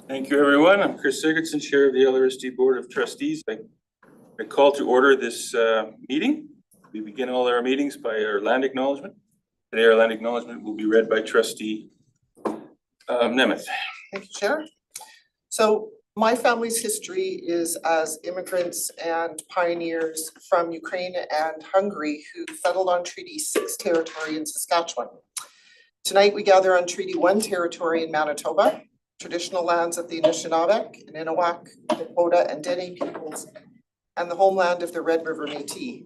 Thank you, everyone. I'm Chris Sigurdsson, Chair of the LRSD Board of Trustees. I call to order this meeting. We begin all our meetings by our land acknowledgement. Today, our land acknowledgement will be read by Trustee Nemeth. Thank you, Chair. So my family's history is as immigrants and pioneers from Ukraine and Hungary who settled on Treaty 6 territory in Saskatchewan. Tonight, we gather on Treaty 1 territory in Manitoba, traditional lands of the Anishinaabe, Aninwak, Dakota, and Dene peoples, and the homeland of the Red River Métis.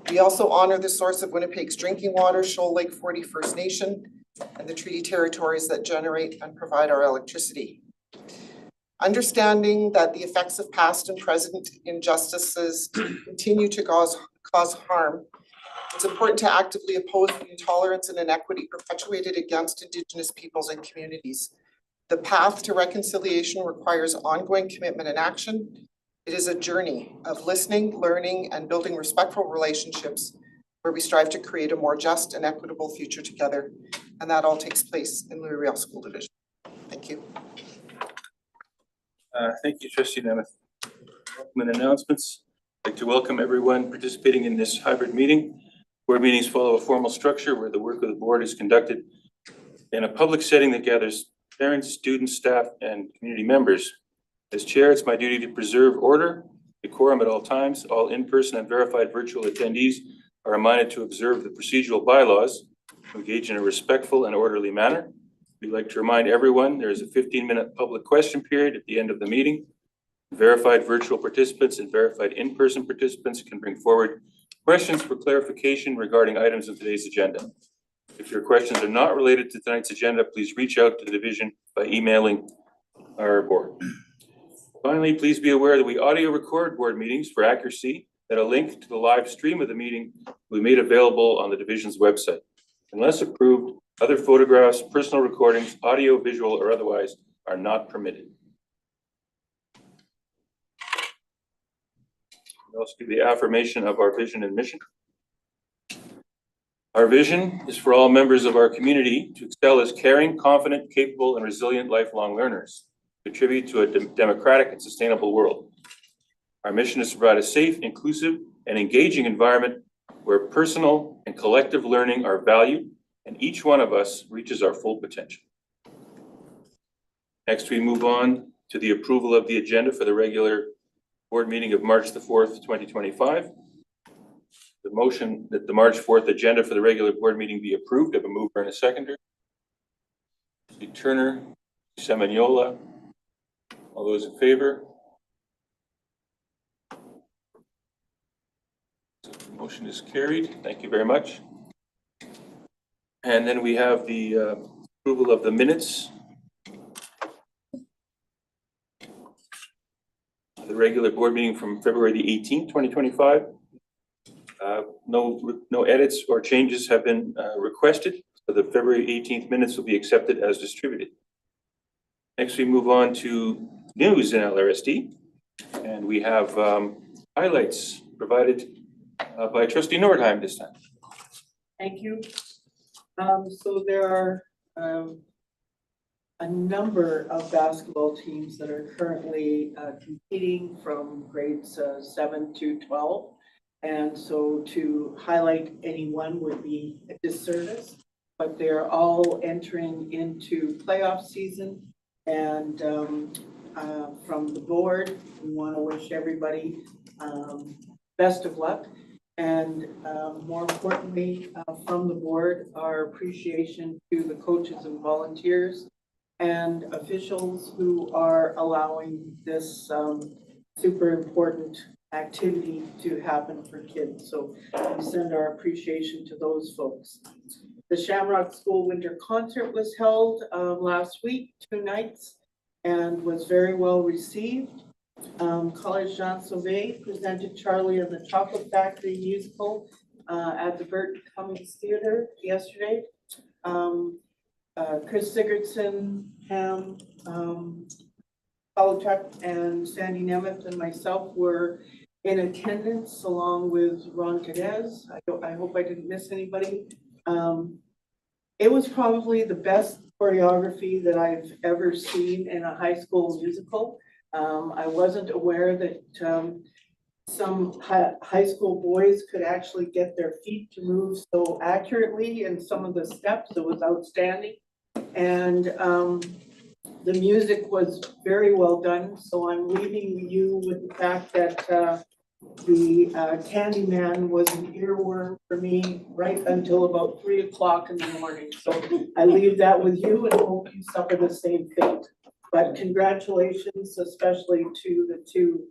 We also honor the source of Winnipeg's drinking water, Shoal Lake 40 First Nation, and the treaty territories that generate and provide our electricity. Understanding that the effects of past and present injustices continue to cause harm, it's important to actively oppose the intolerance and inequity perpetuated against Indigenous peoples and communities. The path to reconciliation requires ongoing commitment and action. It is a journey of listening, learning, and building respectful relationships where we strive to create a more just and equitable future together. And that all takes place in Louis Riel School Division. Thank you. Thank you, Trustee Nemeth. Welcome and announcements. I'd like to welcome everyone participating in this hybrid meeting. Board meetings follow a formal structure where the work of the board is conducted in a public setting that gathers parents, students, staff, and community members. As chair, it's my duty to preserve order, decorum at all times. All in-person and verified virtual attendees are reminded to observe the procedural bylaws, to engage in a respectful and orderly manner. We'd like to remind everyone there is a 15-minute public question period at the end of the meeting. Verified virtual participants and verified in-person participants can bring forward questions for clarification regarding items of today's agenda. If your questions are not related to tonight's agenda, please reach out to the division by emailing our board. Finally, please be aware that we audio record board meetings for accuracy, that a link to the live stream of the meeting will be made available on the division's website. Unless approved, other photographs, personal recordings, audio, visual, or otherwise are not permitted. We'll also do the affirmation of our vision and mission. Our vision is for all members of our community to excel as caring, confident, capable, and resilient lifelong learners, contribute to a democratic and sustainable world. Our mission is to provide a safe, inclusive, and engaging environment where personal and collective learning are valued and each one of us reaches our full potential. Next, we move on to the approval of the agenda for the regular board meeting of March the 4th, 2025. The motion that the March 4th agenda for the regular board meeting be approved. I have a mover and a seconder. Turner, Semignola. All those in favor? So the motion is carried. Thank you very much. And then we have the approval of the minutes. The regular board meeting from February the 18th, 2025. No edits or changes have been requested, so the February 18th minutes will be accepted as distributed. Next, we move on to news in LRSD, and we have highlights provided by Trustee Nordheim this time. Thank you. So there are a number of basketball teams that are currently competing from grades 7 to 12. And so to highlight any one would be a disservice, but they're all entering into playoff season. And from the board, we want to wish everybody best of luck. And more importantly, from the board, our appreciation to the coaches and volunteers and officials who are allowing this super important activity to happen for kids. So we send our appreciation to those folks. The Shamrock School Winter Concert was held last week, 2 nights, and was very well received. College Jean Sauvé presented Charlie and the Chocolate Factory musical at the Burton Cummings Theater yesterday. Chris Sigurdsson, Pam, Paluchuk, and Sandy Nemeth and myself were in attendance along with Ron Cadez. I hope I didn't miss anybody. It was probably the best choreography that I've ever seen in a high school musical. I wasn't aware that some high school boys could actually get their feet to move so accurately in some of the steps. It was outstanding. And the music was very well done. So I'm leaving you with the fact that the Candyman was an earworm for me right until about 3 o'clock in the morning. So I leave that with you and hope you suffer the same fate. But congratulations, especially to the two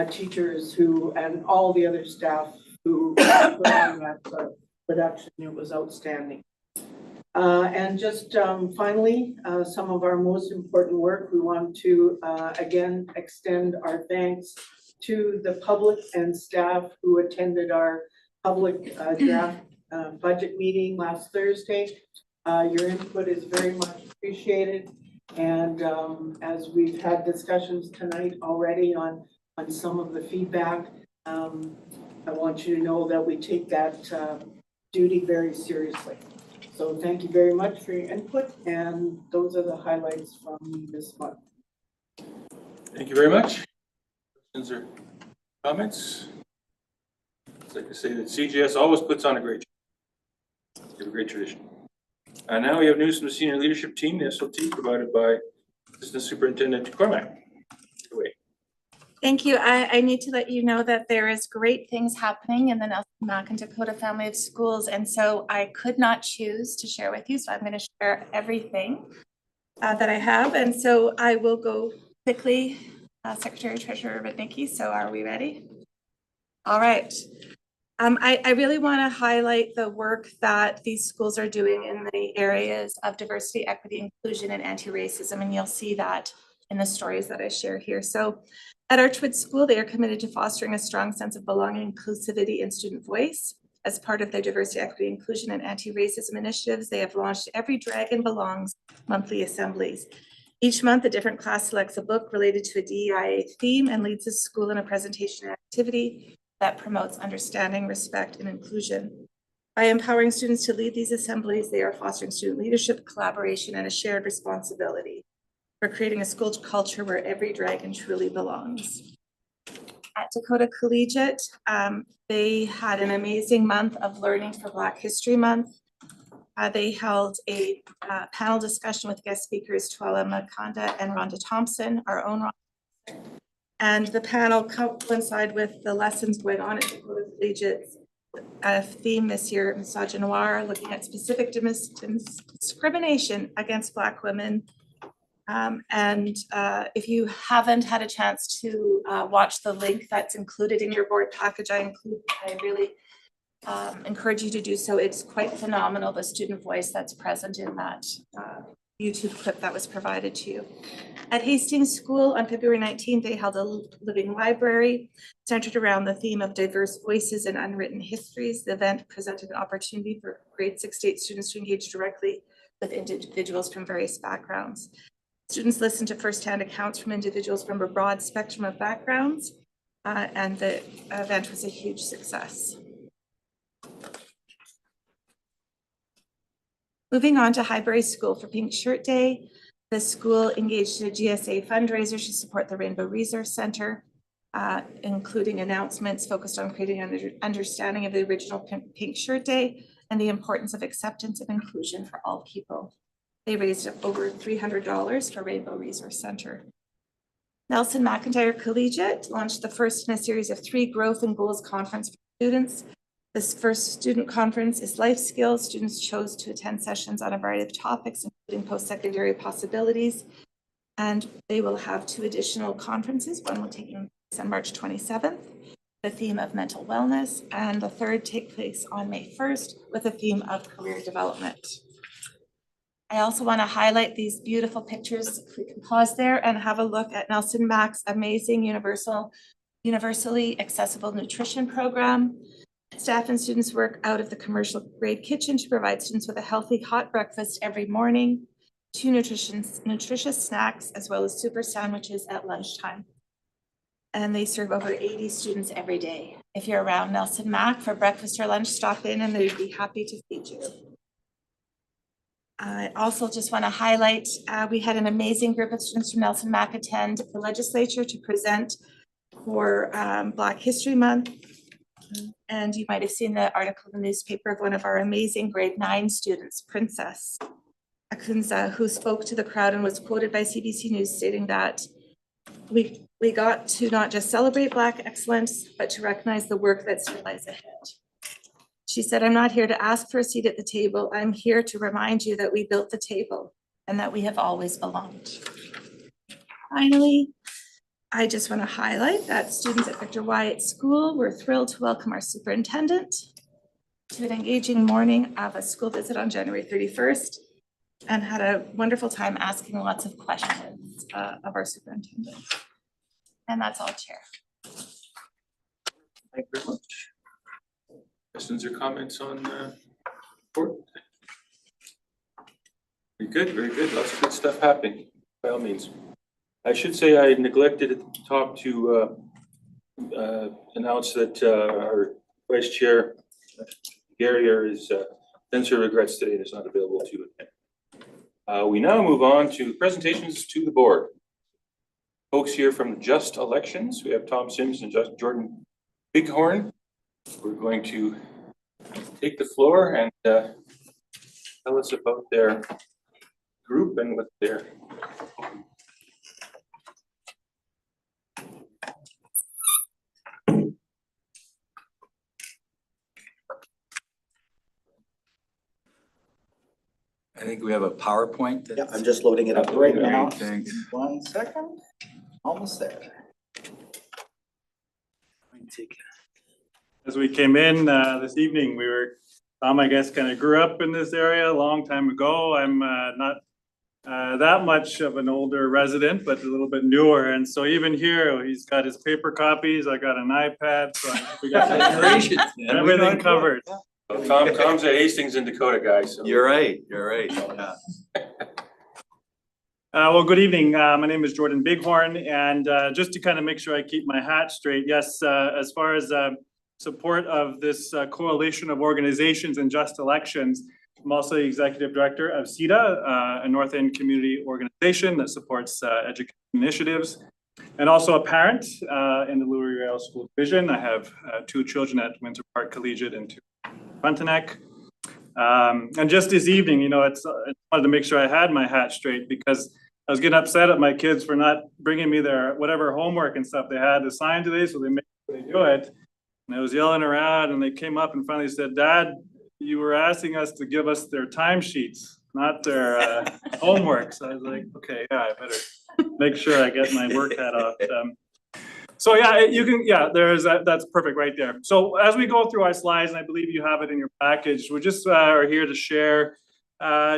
teachers who, and all the other staff who put on that production. It was outstanding. And just finally, some of our most important work, we want to again extend our thanks to the public and staff who attended our public draft budget meeting last Thursday. Your input is very much appreciated. And as we've had discussions tonight already on some of the feedback, I want you to know that we take that duty very seriously. So thank you very much for your input, and those are the highlights from me this month. Thank you very much. Questions or comments? I'd like to say that CGS always puts on a great job. It's a great tradition. Now we have news from the senior leadership team, the SLT, provided by Assistant Superintendent Cormack. Thank you. I need to let you know that there is great things happening in the Nelson Mack and Dakota family of schools. And so I could not choose to share with you. So I'm going to share everything that I have. And so I will go quickly. Secretary Treasurer Rudnicki. So are we ready? All right. I really want to highlight the work that these schools are doing in the areas of diversity, equity, inclusion, and anti-racism. And you'll see that in the stories that I share here. So at Archwood School, they are committed to fostering a strong sense of belonging, inclusivity, and student voice. As part of their diversity, equity, inclusion, and anti-racism initiatives, they have launched Every Dragon Belongs monthly assemblies. Each month, a different class selects a book related to a DEIA theme and leads the school in a presentation activity that promotes understanding, respect, and inclusion. By empowering students to lead these assemblies, they are fostering student leadership, collaboration, and a shared responsibility for creating a school culture where every dragon truly belongs. At Dakota Collegiate, they had an amazing month of learning for Black History Month. They held a panel discussion with guest speakers Tuala Makanda and Rhonda Thompson, our own Rhonda. And the panel coincided with the lessons going on at Dakota Collegiate's theme this year, Misogynoir, looking at specific discrimination against Black women. If you haven't had a chance to watch the link that's included in your board package, I really encourage you to do so. It's quite phenomenal, the student voice that's present in that YouTube clip that was provided to you. At Hastings School on February 19th, they held a living library centered around the theme of diverse voices and unwritten histories. The event presented an opportunity for grade 6 to 8 students to engage directly with individuals from various backgrounds. Students listened to firsthand accounts from individuals from a broad spectrum of backgrounds, and the event was a huge success. Moving on to Highbury School for Pink Shirt Day, the school engaged in a GSA fundraiser to support the Rainbow Resource Center, including announcements focused on creating an understanding of the original Pink Shirt Day and the importance of acceptance and inclusion for all people. They raised over $300 for Rainbow Resource Center. Nelson McIntyre Collegiate launched the first in a series of 3 Growth and Goals Conference for students. This first student conference is life skills. Students chose to attend sessions on a variety of topics, including post-secondary possibilities. And they will have 2 additional conferences. One will take place on March 27th, the theme of mental wellness, and the third take place on May 1st with the theme of career development. I also want to highlight these beautiful pictures. If we can pause there and have a look at Nelson Mack's amazing universally accessible nutrition program. Staff and students work out of the commercial grade kitchen to provide students with a healthy hot breakfast every morning, 2 nutritious snacks, as well as super sandwiches at lunchtime. And they serve over 80 students every day. If you're around Nelson Mack for breakfast or lunch, stop in and they'd be happy to feed you. I also just want to highlight, we had an amazing group of students from Nelson Mac attend the legislature to present for Black History Month. And you might have seen the article in the newspaper of one of our amazing grade 9 students, Princess Akunza, who spoke to the crowd and was quoted by CBC News stating that we got to not just celebrate Black excellence, but to recognize the work that still lies ahead. She said, "I'm not here to ask for a seat at the table. I'm here to remind you that we built the table and that we have always belonged." Finally, I just want to highlight that students at Victor Wyatt School were thrilled to welcome our superintendent to an engaging morning of a school visit on January 31st and had a wonderful time asking lots of questions of our superintendent. And that's all, Chair. Thank you very much. Questions or comments on the report? Very good, very good. Lots of good stuff happening, by all means. I should say I neglected at the top to announce that our Vice Chair, Gary, is sincere regrets today and is not available to attend. We now move on to presentations to the board. Folks here from Just Elections. We have Tom Sims and Jordan Bighorn. We're going to take the floor and tell us about their group and what they're. I think we have a PowerPoint. Yeah, I'm just loading it up right now. Thanks. 1 second, almost there. As we came in this evening, Tom, I guess, kind of grew up in this area a long time ago. I'm not that much of an older resident, but a little bit newer. And so even here, he's got his paper copies. I got an iPad, so we got everything covered. Tom's a Hastings and Dakota guy, so. You're right, yeah. Well, good evening. My name is Jordan Bighorn, and just to kind of make sure I keep my hat straight, yes, as far as support of this coalition of organizations and Just Elections, I'm also the executive director of CEDA, a North End community organization that supports education initiatives, and also a parent in the Louis Riel School Division. I have 2 children at Windsor Park Collegiate and 2 Frontenac. And just this evening, I wanted to make sure I had my hat straight because I was getting upset at my kids for not bringing me their whatever homework and stuff they had to sign today, so they made sure they do it. And I was yelling around, and they came up and finally said, "Dad, you were asking us to give us their timesheets, not their homework." So I was like, "Okay, yeah, I better make sure I get my work hat off." So yeah, that's perfect right there. So as we go through our slides, and I believe you have it in your package, we just are here to share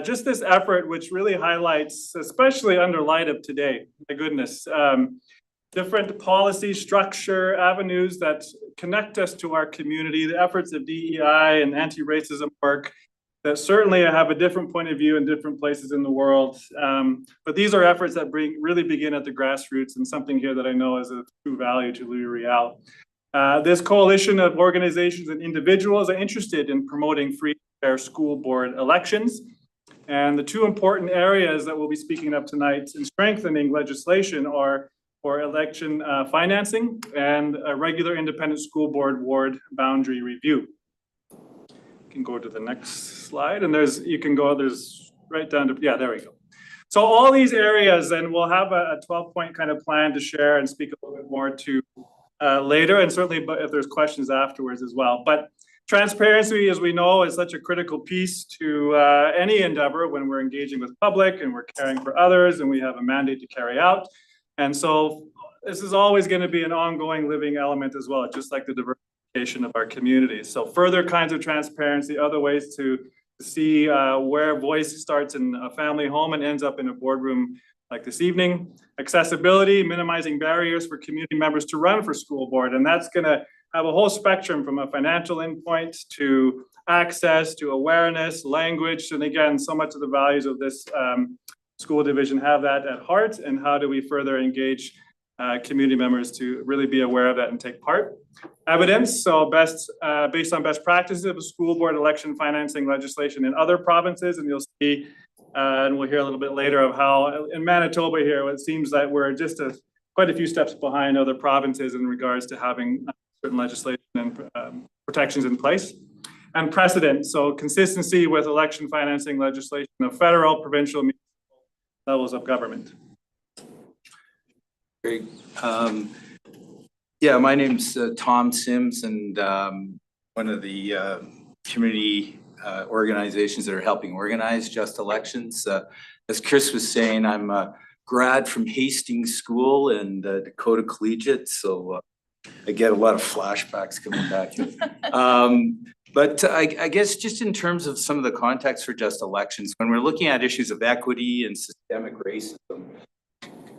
just this effort, which really highlights, especially under light of today, my goodness, different policy structure avenues that connect us to our community, the efforts of DEI and anti-racism work that certainly have a different point of view in different places in the world. But these are efforts that really begin at the grassroots, and something here that I know is a true value to Louis Riel. This coalition of organizations and individuals are interested in promoting free and fair school board elections. And the 2 important areas that we'll be speaking of tonight in strengthening legislation are for election financing and a regular independent school board ward boundary review. You can go to the next slide, and there's right down to, there we go. So all these areas, and we'll have a 12-point kind of plan to share and speak a little bit more to later, and certainly if there's questions afterwards as well. But transparency, as we know, is such a critical piece to any endeavor when we're engaging with public and we're caring for others and we have a mandate to carry out. And so this is always going to be an ongoing living element as well, just like the diversification of our communities. So further kinds of transparency, other ways to see where voice starts in a family home and ends up in a boardroom like this evening. Accessibility, minimizing barriers for community members to run for school board. And that's going to have a whole spectrum from a financial endpoint to access to awareness, language. And again, so much of the values of this school division have that at heart. And how do we further engage community members to really be aware of that and take part? Evidence, so based on best practices of school board election financing legislation in other provinces, and you'll see And we'll hear a little bit later of how in Manitoba here, it seems that we're just quite a few steps behind other provinces in regards to having certain legislation and protections in place. And precedent, so consistency with election financing legislation of federal, provincial, municipal levels of government. Great. Yeah, my name's Tom Sims, and one of the community organizations that are helping organize Just Elections. As Chris was saying, I'm a grad from Hastings School and Dakota Collegiate, so I get a lot of flashbacks coming back here. But I guess just in terms of some of the context for Just Elections, when we're looking at issues of equity and systemic racism,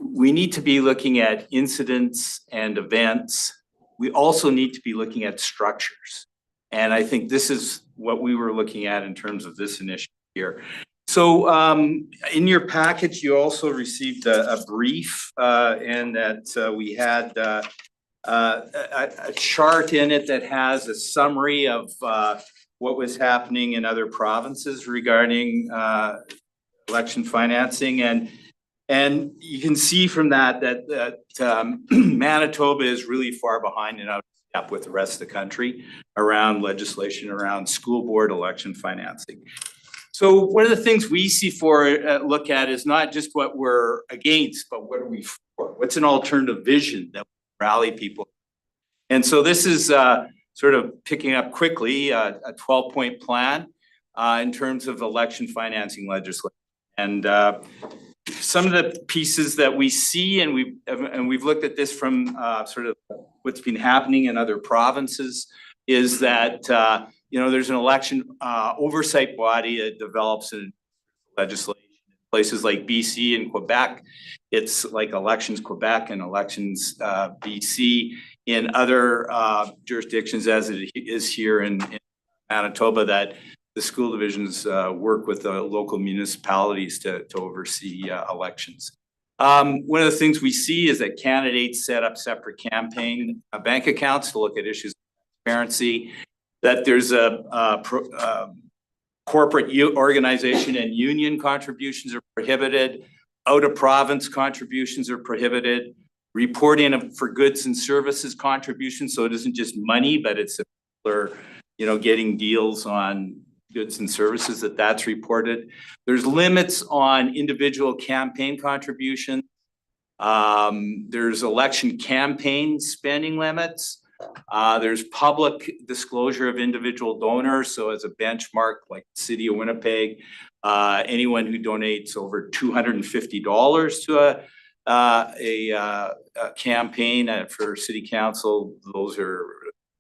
we need to be looking at incidents and events. We also need to be looking at structures. And I think this is what we were looking at in terms of this initiative here. So in your package, you also received a brief and that we had a chart in it that has a summary of what was happening in other provinces regarding election financing. And you can see from that Manitoba is really far behind and out of step with the rest of the country around legislation around school board election financing. So one of the things we see look at is not just what we're against, but what are we for? What's an alternative vision that will rally people? And so this is sort of picking up quickly a 12-point plan in terms of election financing legislation. And some of the pieces that we see, and we've looked at this from sort of what's been happening in other provinces, is that there's an election oversight body that develops legislation in places like BC and Quebec. It's like Elections Quebec and Elections BC. In other jurisdictions, as it is here in Manitoba, that the school divisions work with the local municipalities to oversee elections. One of the things we see is that candidates set up separate campaign bank accounts to look at issues of transparency, that there's a corporate organization and union contributions are prohibited, out of province contributions are prohibited, reporting for goods and services contributions, so it isn't just money, but it's getting deals on goods and services that's reported. There's limits on individual campaign contributions. There's election campaign spending limits. There's public disclosure of individual donors. So as a benchmark, like the City of Winnipeg, anyone who donates over $250 to a campaign for City Council, those are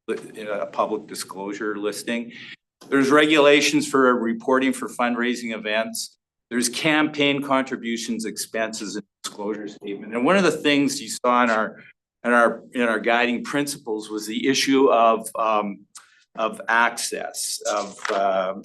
in a public disclosure listing. There's regulations for reporting for fundraising events. There's campaign contributions, expenses, and disclosure statement. And one of the things you saw in our guiding principles was the issue of access, of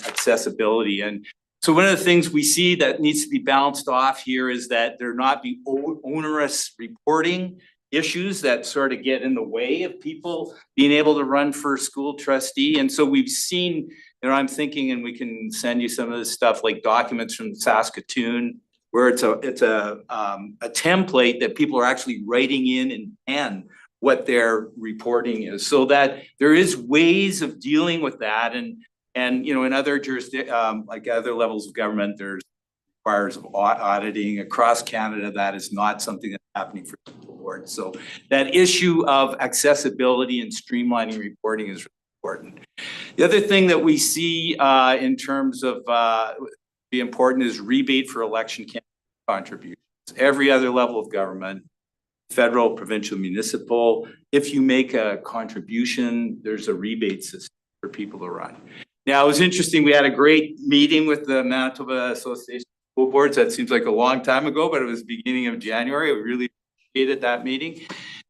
accessibility. And so one of the things we see that needs to be balanced off here is that there not be onerous reporting issues that sort of get in the way of people being able to run for school trustee. And so we've seen, I'm thinking, and we can send you some of this stuff like documents from Saskatoon, where it's a template that people are actually writing in and what their reporting is, so that there is ways of dealing with that. And in other jurisdictions, like other levels of government, there's requires of auditing across Canada. That is not something that's happening for school boards. So that issue of accessibility and streamlining reporting is really important. The other thing that we see in terms of be important is rebate for election campaign contributions. Every other level of government, federal, provincial, municipal, if you make a contribution, there's a rebate system for people to run. Now, it was interesting, we had a great meeting with the Manitoba Association of School Boards. That seems like a long time ago, but it was beginning of January. We really appreciated that meeting.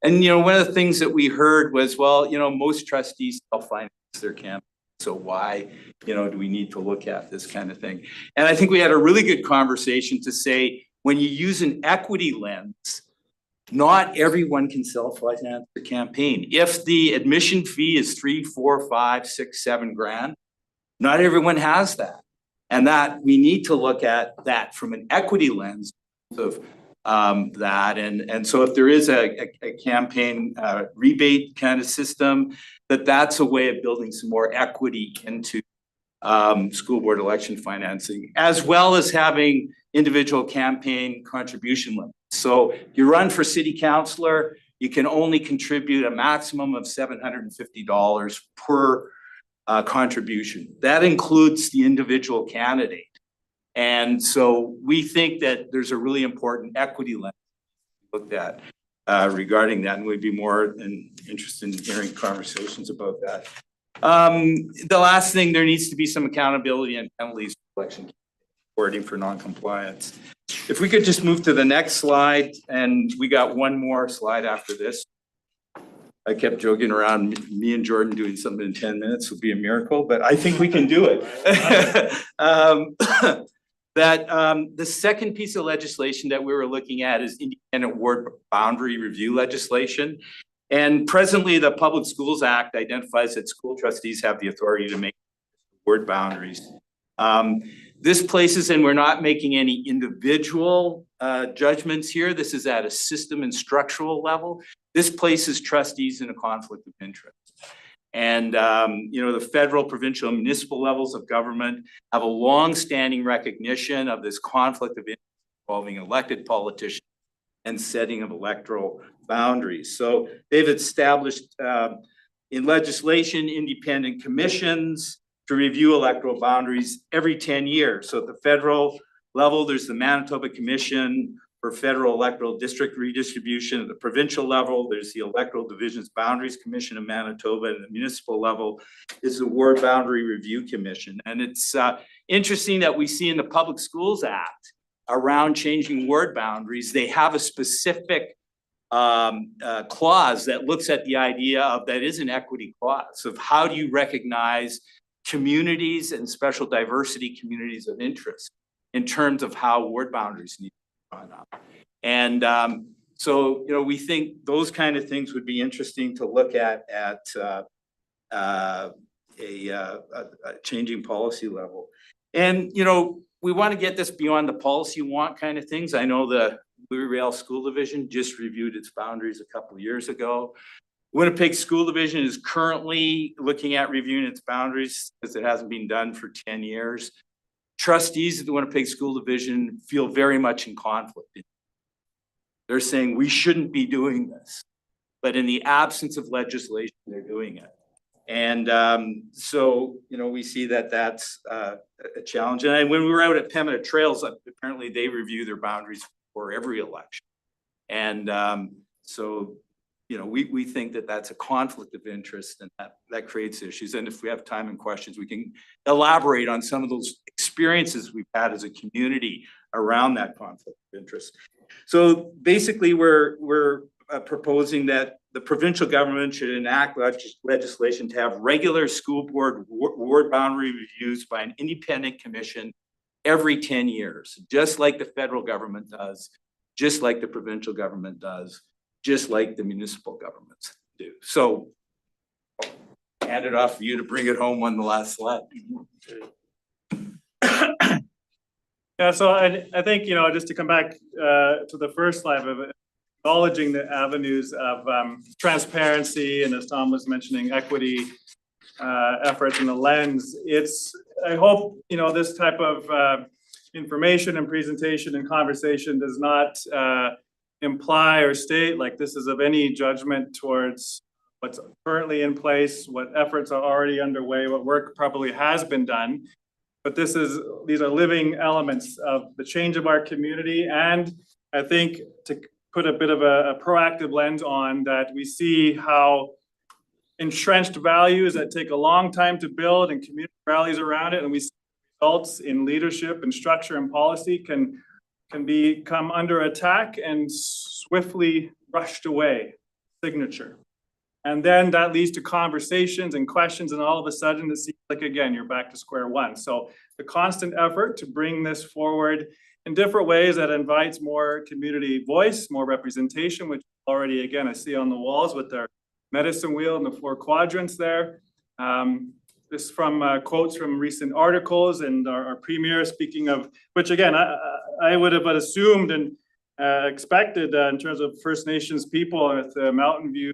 And, one of the things that we heard was, well, most trustees self-finance their campaign. So why, do we need to look at this kind of thing? And I think we had a really good conversation to say, when you use an equity lens, not everyone can self-finance their campaign. If the admission fee is $3, $4, $5, $6, $7 grand, not everyone has that. And that we need to look at that from an equity lens of that. And so if there is a campaign rebate kind of system, that's a way of building some more equity into school board election financing, as well as having individual campaign contribution limits. So if you run for city councillor, you can only contribute a maximum of $750 per contribution. That includes the individual candidate. And so we think that there's a really important equity lens looked at regarding that, and we'd be more than interested in hearing conversations about that. The last thing, there needs to be some accountability and penalties for election reporting for non-compliance. If we could just move to the next slide, and we got one more slide after this. I kept joking around, me and Jordan doing something in 10 minutes would be a miracle, but I think we can do it. The second piece of legislation that we were looking at is independent ward boundary review legislation. And presently, the Public Schools Act identifies that school trustees have the authority to make ward boundaries. This places, and we're not making any individual judgments here. This is at a system and structural level. This places trustees in a conflict of interest. And the federal, provincial, and municipal levels of government have a long-standing recognition of this conflict of interest involving elected politicians and setting of electoral boundaries. So they've established in legislation independent commissions to review electoral boundaries every 10 years. So at the federal level, there's the Manitoba Commission for Federal Electoral District Redistribution. At the provincial level, there's the Electoral Divisions Boundaries Commission of Manitoba. And at the municipal level is the Ward Boundary Review Commission. And it's interesting that we see in the Public Schools Act around changing ward boundaries, they have a specific clause that looks at the idea of, that is an equity clause, of how do you recognize communities and special diversity communities of interest in terms of how ward boundaries need to be drawn up. And so, we think those kind of things would be interesting to look at a changing policy level. And, we want to get this beyond the policy want kind of things. I know the Louis-Riel School Division just reviewed its boundaries a couple of years ago. Winnipeg School Division is currently looking at reviewing its boundaries because it hasn't been done for 10 years. Trustees of the Winnipeg School Division feel very much in conflict. They're saying we shouldn't be doing this, but in the absence of legislation, they're doing it. And so, we see that that's a challenge. And when we were out at Pembina Trails, apparently they review their boundaries for every election. And so, we think that that's a conflict of interest, and that creates issues. And if we have time and questions, we can elaborate on some of those experiences we've had as a community around that conflict of interest. So basically, we're proposing that the provincial government should enact legislation to have regular school board ward boundary reviews by an independent commission every 10 years, just like the federal government does, just like the provincial government does, just like the municipal governments do. So I'll hand it off for you to bring it home on the last slide. Yeah, so I think, just to come back to the first slide of it, acknowledging the avenues of transparency, and as Tom was mentioning, equity efforts in the lens. I hope, this type of information and presentation and conversation does not imply or state like this is of any judgment towards what's currently in place, what efforts are already underway, what work probably has been done. But these are living elements of the change of our community. And I think to put a bit of a proactive lens on that, we see how entrenched values that take a long time to build and community rallies around it, and we see results in leadership and structure and policy can become under attack and swiftly rushed away, signature. And then that leads to conversations and questions, and all of a sudden it seems like, again, you're back to square one. So the constant effort to bring this forward in different ways that invites more community voice, more representation, which already, again, I see on the walls with their medicine wheel and the 4 quadrants there. this from quotes from recent articles and our premier speaking of, which again, I would have assumed and expected in terms of First Nations people at the Mountain View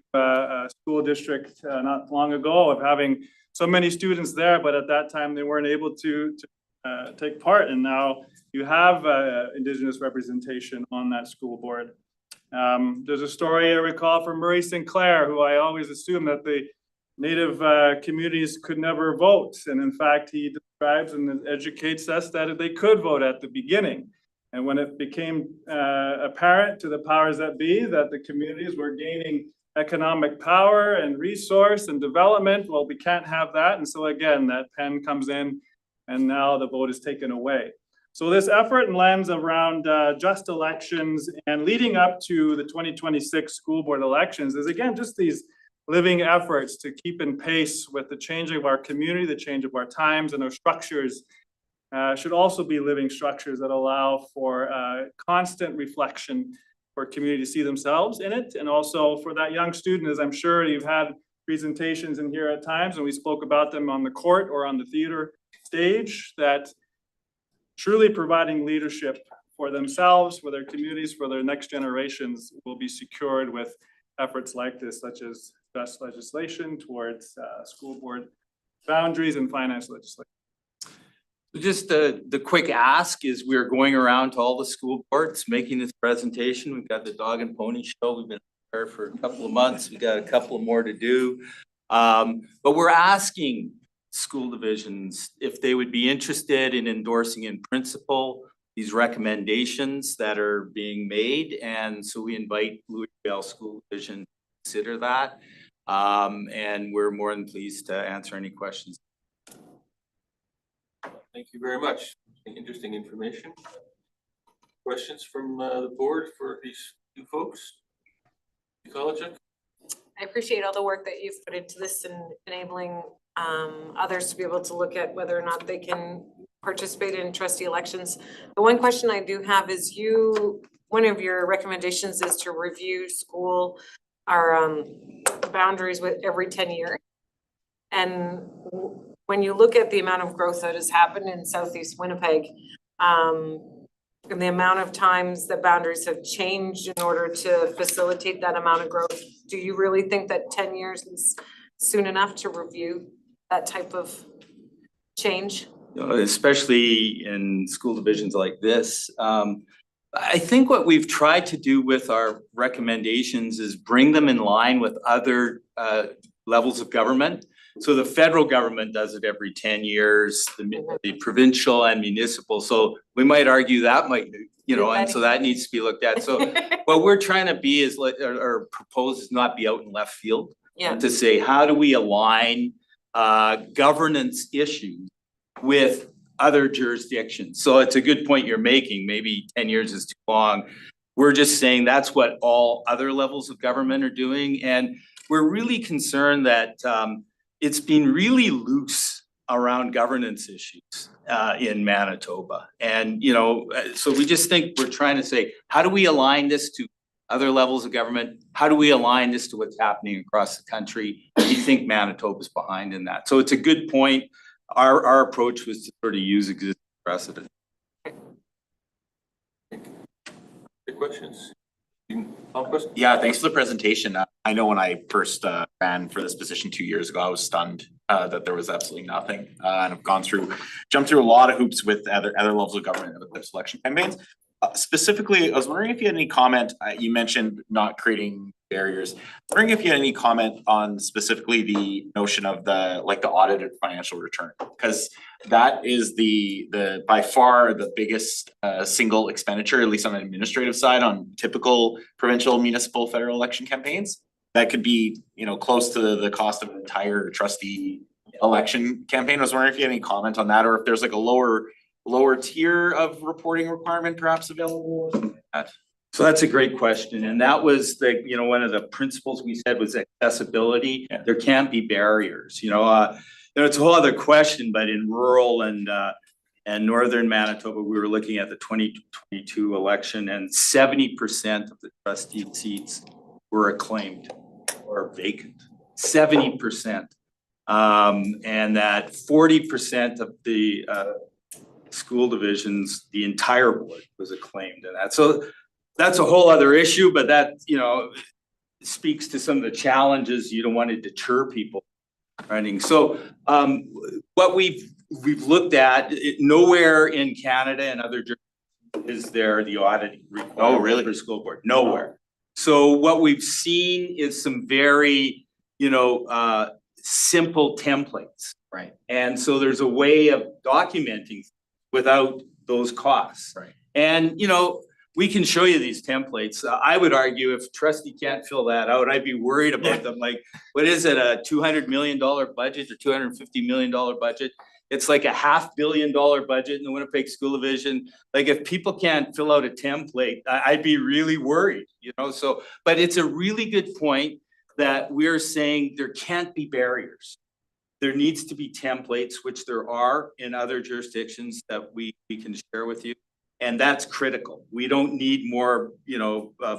School District not long ago of having so many students there, but at that time they weren't able to take part, and now you have Indigenous representation on that school board. There's a story I recall from Murray Sinclair, who I always assumed that the Native communities could never vote, and in fact he describes and educates us that they could vote at the beginning. And when it became apparent to the powers that be that the communities were gaining economic power and resource and development, well, we can't have that. And so again, that pen comes in and now the vote is taken away. So this effort and lens around just elections and leading up to the 2026 school board elections is again, just these living efforts to keep in pace with the changing of our community, the change of our times, and our structures should also be living structures that allow for constant reflection for community to see themselves in it, and also for that young student, as I'm sure you've had presentations in here at times, and we spoke about them on the court or on the theater stage, that truly providing leadership for themselves, for their communities, for their next generations will be secured with efforts like this, such as just legislation towards school board boundaries and finance legislation. Just the quick ask is we're going around to all the school boards making this presentation. We've got the dog and pony show. We've been there for a couple of months. We got a couple more to do. But we're asking school divisions if they would be interested in endorsing in principle these recommendations that are being made. And so we invite Louisville School Division to consider that. And we're more than pleased to answer any questions. Thank you very much. Interesting information. Questions from the board for these two folks? Ecologic? I appreciate all the work that you've put into this and enabling others to be able to look at whether or not they can participate in trustee elections. The one question I do have is one of your recommendations is to review our boundaries with every 10 years. And when you look at the amount of growth that has happened in Southeast Winnipeg, and the amount of times that boundaries have changed in order to facilitate that amount of growth, do you really think that 10 years is soon enough to review that type of change? Especially in school divisions like this. I think what we've tried to do with our recommendations is bring them in line with other levels of government. So the federal government does it every 10 years, the provincial and municipal. So we might argue that might, and so that needs to be looked at. So what we're trying to be is or propose is not be out in left field. Yeah. To say, how do we align governance issues with other jurisdictions? So it's a good point you're making. Maybe 10 years is too long. We're just saying that's what all other levels of government are doing. And we're really concerned that it's been really loose around governance issues in Manitoba. And, so we just think we're trying to say, how do we align this to other levels of government? How do we align this to what's happening across the country? We think Manitoba's behind in that. So it's a good point. Our approach was to sort of use existing precedent. Any questions? Yeah, thanks for the presentation. I know when I first ran for this position 2 years ago, I was stunned that there was absolutely nothing. And I've jumped through a lot of hoops with other levels of government and other selection campaigns. Specifically, I was wondering if you had any comment, you mentioned not creating barriers. I'm wondering if you had any comment on specifically the notion of the audited financial return, because that is the by far the biggest single expenditure, at least on an administrative side, on typical provincial, municipal, federal election campaigns. That could be, close to the cost of an entire trustee election campaign. I was wondering if you had any comment on that, or if there's like a lower tier of reporting requirement perhaps available. So that's a great question. And that was one of the principles we said was accessibility. Yeah. There can't be barriers, it's a whole other question, but in rural and northern Manitoba, we were looking at the 2022 election and 70% of the trustee seats were acclaimed or vacant, 70%. And that 40% of the school divisions, the entire board was acclaimed in that. So that's a whole other issue, but that, speaks to some of the challenges. You don't want to deter people running. So what we've looked at, nowhere in Canada and other jurisdictions is there the audit requirement really? for school board, nowhere. So what we've seen is some very, simple templates. Right. And so there's a way of documenting without those costs. Right. And, we can show you these templates. I would argue if trustee can't fill that out, I'd be worried about them. Like, what is it, a $200 million budget or $250 million budget? It's like a $500 million budget in the Winnipeg School Division. Like, if people can't fill out a template, I'd be really worried, so, but it's a really good point that we're saying there can't be barriers. There needs to be templates, which there are in other jurisdictions that we can share with you. And that's critical. We don't need more,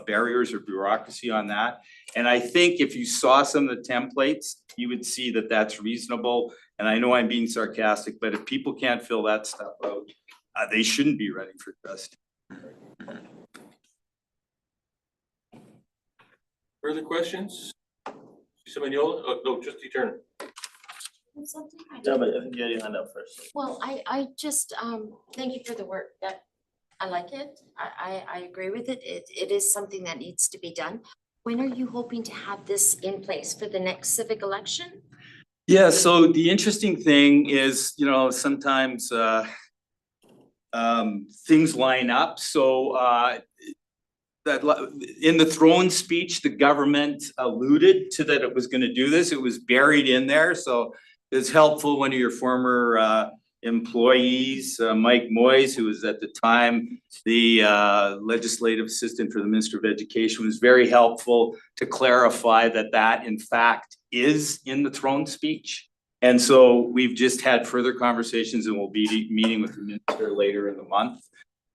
barriers or bureaucracy on that. And I think if you saw some of the templates, you would see that that's reasonable. And I know I'm being sarcastic, but if people can't fill that stuff out, they shouldn't be running for trustee. Further questions? Semenyola? Oh, no, trustee Turner. Something I Yeah, but I think you had your hand up first. Well, I just, thank you for the work. That, I like it. I agree with it. It is something that needs to be done. When are you hoping to have this in place for the next civic election? Yeah, so the interesting thing is, sometimes things line up. So that in the throne speech, the government alluded to that it was going to do this. It was buried in there. So it's helpful. One of your former employees, Mike Moyes, who was at the time the legislative assistant for the Minister of Education, was very helpful to clarify that that in fact is in the throne speech. And so we've just had further conversations, and we'll be meeting with the minister later in the month,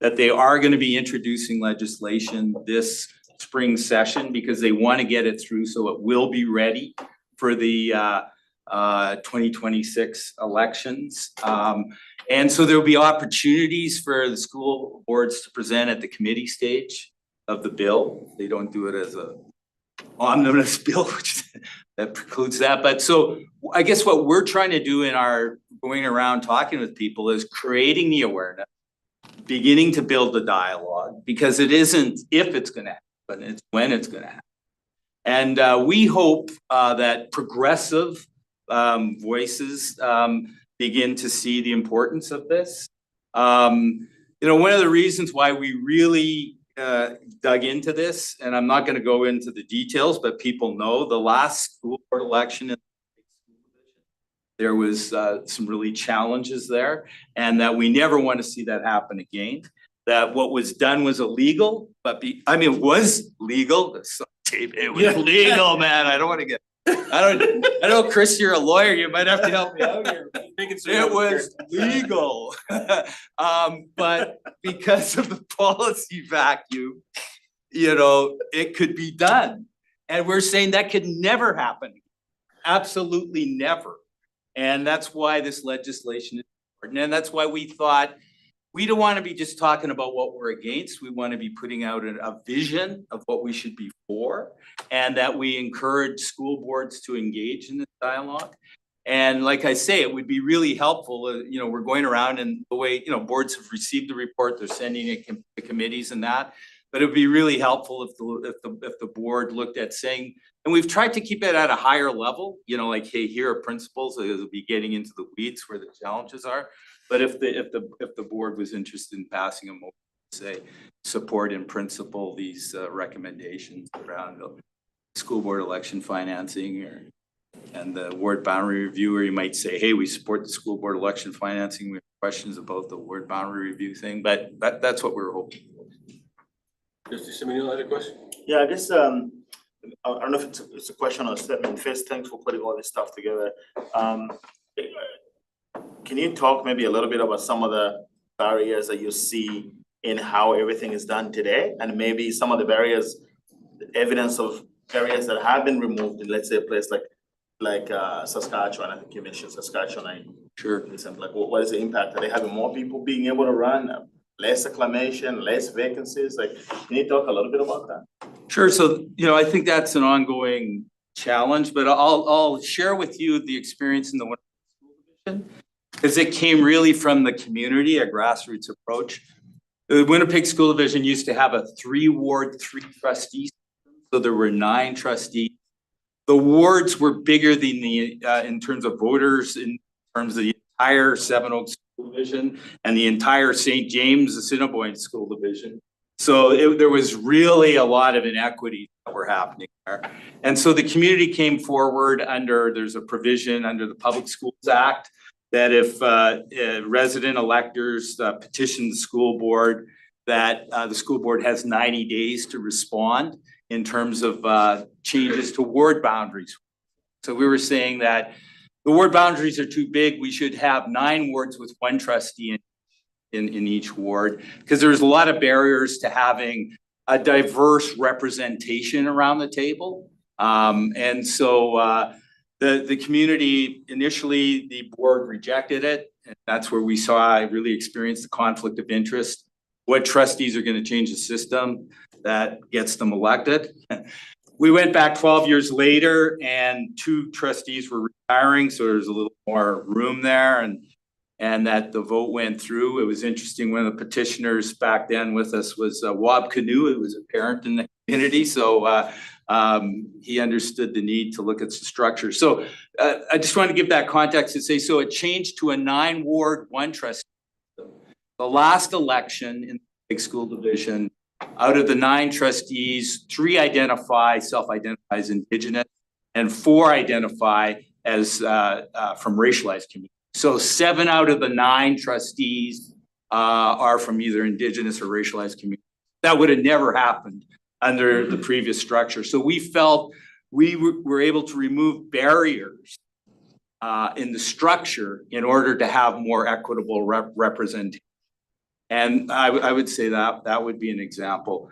that they are going to be introducing legislation this spring session because they want to get it through so it will be ready for the 2026 elections. And so there'll be opportunities for the school boards to present at the committee stage of the bill. They don't do it as a omnibus bill, which that precludes that. But so I guess what we're trying to do in our going around talking with people is creating the awareness, beginning to build the dialogue, because it isn't if it's going to happen, it's when it's going to happen. And we hope that progressive voices begin to see the importance of this. One of the reasons why we really dug into this, and I'm not going to go into the details, but people know the last school board election, there was some really challenges there, and that we never want to see that happen again. That what was done was illegal, but it was legal. It was legal, man. I don't want to get. I know, Chris, you're a lawyer. You might have to help me out here. It was legal, but because of the policy vacuum, it could be done, and we're saying that could never happen. Absolutely never. And that's why this legislation is important, and that's why we thought we don't want to be just talking about what we're against. We want to be putting out a vision of what we should be for, and that we encourage school boards to engage in this dialogue. And like I say, it would be really helpful. We're going around, and the way boards have received the report, they're sending it to committees and that. But it would be really helpful if the board looked at saying, and we've tried to keep it at a higher level. Like, hey, here are principles. It'll be getting into the weeds where the challenges are. But if the board was interested in passing a motion, say, support in principle these recommendations around school board election financing and the ward boundary review, or you might say, hey, we support the school board election financing. We have questions about the ward boundary review thing, but that's what we're hoping for. Trustee Semenyola had a question? Yeah, I guess, I don't know if it's a question or a statement. First, thanks for putting all this stuff together. Can you talk maybe a little bit about some of the barriers that you see in how everything is done today, and maybe some of the barriers, the evidence of barriers that have been removed in, let's say, a place like like Saskatchewan, I think you mentioned Saskatchewan, Sure. like what is the impact? Are they having more people being able to run, less acclamation, less vacancies? Like, can you talk a little bit about that? Sure, so, I think that's an ongoing challenge, but I'll share with you the experience in the Winnipeg School Division. Because it came really from the community, a grassroots approach. The Winnipeg School Division used to have a 3-ward, 3 trustees, so there were 9 trustees. The wards were bigger than in terms of voters, in terms of the entire Seven Oaks School Division and the entire St. James Assiniboine School Division. So there was really a lot of inequities that were happening there. And so the community came forward there's a provision under the Public Schools Act that if resident electors petition the school board, that the school board has 90 days to respond in terms of changes to ward boundaries. So we were saying that the ward boundaries are too big. We should have 9 wards with 1 trustee in each ward, because there's a lot of barriers to having a diverse representation around the table. And so the community, initially, the board rejected it. And that's where I really experienced the conflict of interest. What trustees are going to change the system that gets them elected? We went back 12 years later and 2 trustees were retiring, so there's a little more room there, and that the vote went through. It was interesting, one of the petitioners back then with us was Wab Canoe, who was a parent in the community, so he understood the need to look at the structure. So I just wanted to give that context to say, so it changed to a 9-ward, 1 trustee. The last election in the big school division, out of the 9 trustees, 3 self-identify as Indigenous, and 4 identify as from racialized communities. So 7 out of the 9 trustees are from either Indigenous or racialized communities. That would have never happened under the previous structure. So we felt we were able to remove barriers in the structure in order to have more equitable representation. And I would say that would be an example.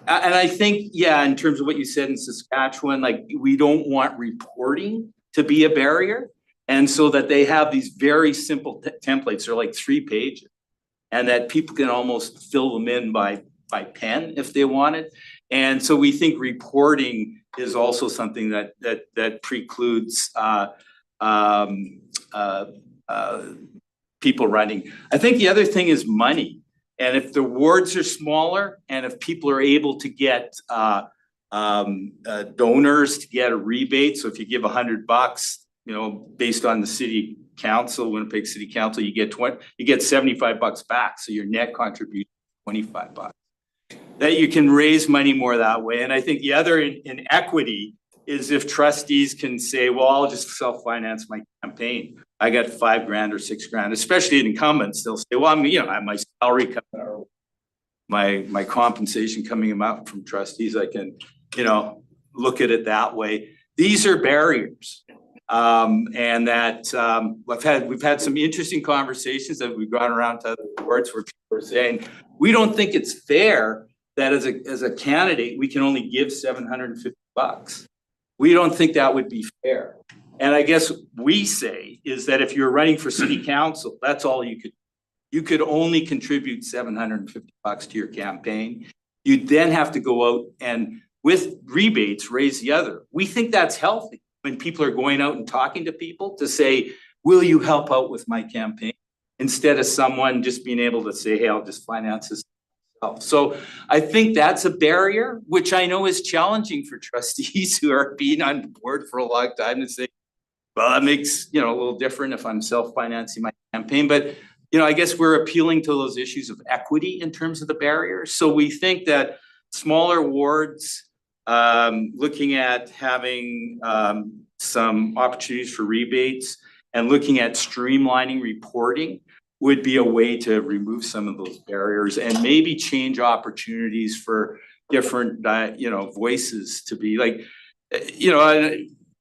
And I think, in terms of what you said in Saskatchewan, like, we don't want reporting to be a barrier. And so that they have these very simple templates, they're like 3 pages, and that people can almost fill them in by pen if they wanted. And so we think reporting is also something that precludes people running. I think the other thing is money. And if the wards are smaller, and if people are able to get donors to get a rebate, so if you give $100, based on the city council, Winnipeg City Council, you get $75 back. So your net contribution is $25. That you can raise money more that way. And I think the other inequity is if trustees can say, well, I'll just self-finance my campaign. I got $5,000 or $6,000, especially incumbents. They'll say, well, I have my salary coming out, my compensation coming out from trustees. I can, look at it that way. These are barriers. And that we've had some interesting conversations that we've gone around to other boards where people are saying, we don't think it's fair that as a candidate, we can only give $750. We don't think that would be fair. And I guess we say is that if you're running for city council, that's all you could only contribute $750 to your campaign. You'd then have to go out and with rebates, raise the other. We think that's healthy when people are going out and talking to people to say, will you help out with my campaign? Instead of someone just being able to say, hey, I'll just finance this myself. So I think that's a barrier, which I know is challenging for trustees who are being on the board for a long time to say, well, that makes, a little different if I'm self-financing my campaign. But, I guess we're appealing to those issues of equity in terms of the barriers. So we think that smaller wards, looking at having some opportunities for rebates and looking at streamlining reporting would be a way to remove some of those barriers and maybe change opportunities for different, voices to be like,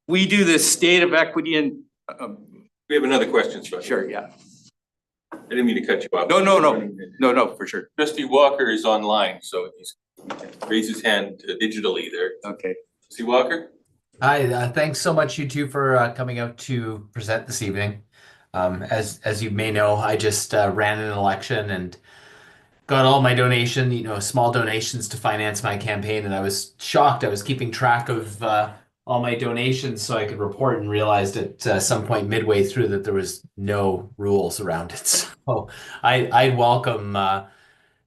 we do this state of equity and. We have another question, Trustee. Sure, yeah. I didn't mean to cut you off. No, for sure. Trustee Walker is online, so he's raised his hand digitally there. Okay. Trustee Walker? Hi, thanks so much you two for coming out to present this evening. As you may know, I just ran an election and got all my donation, small donations to finance my campaign, and I was shocked. I was keeping track of all my donations so I could report and realized at some point midway through that there was no rules around it. So I welcome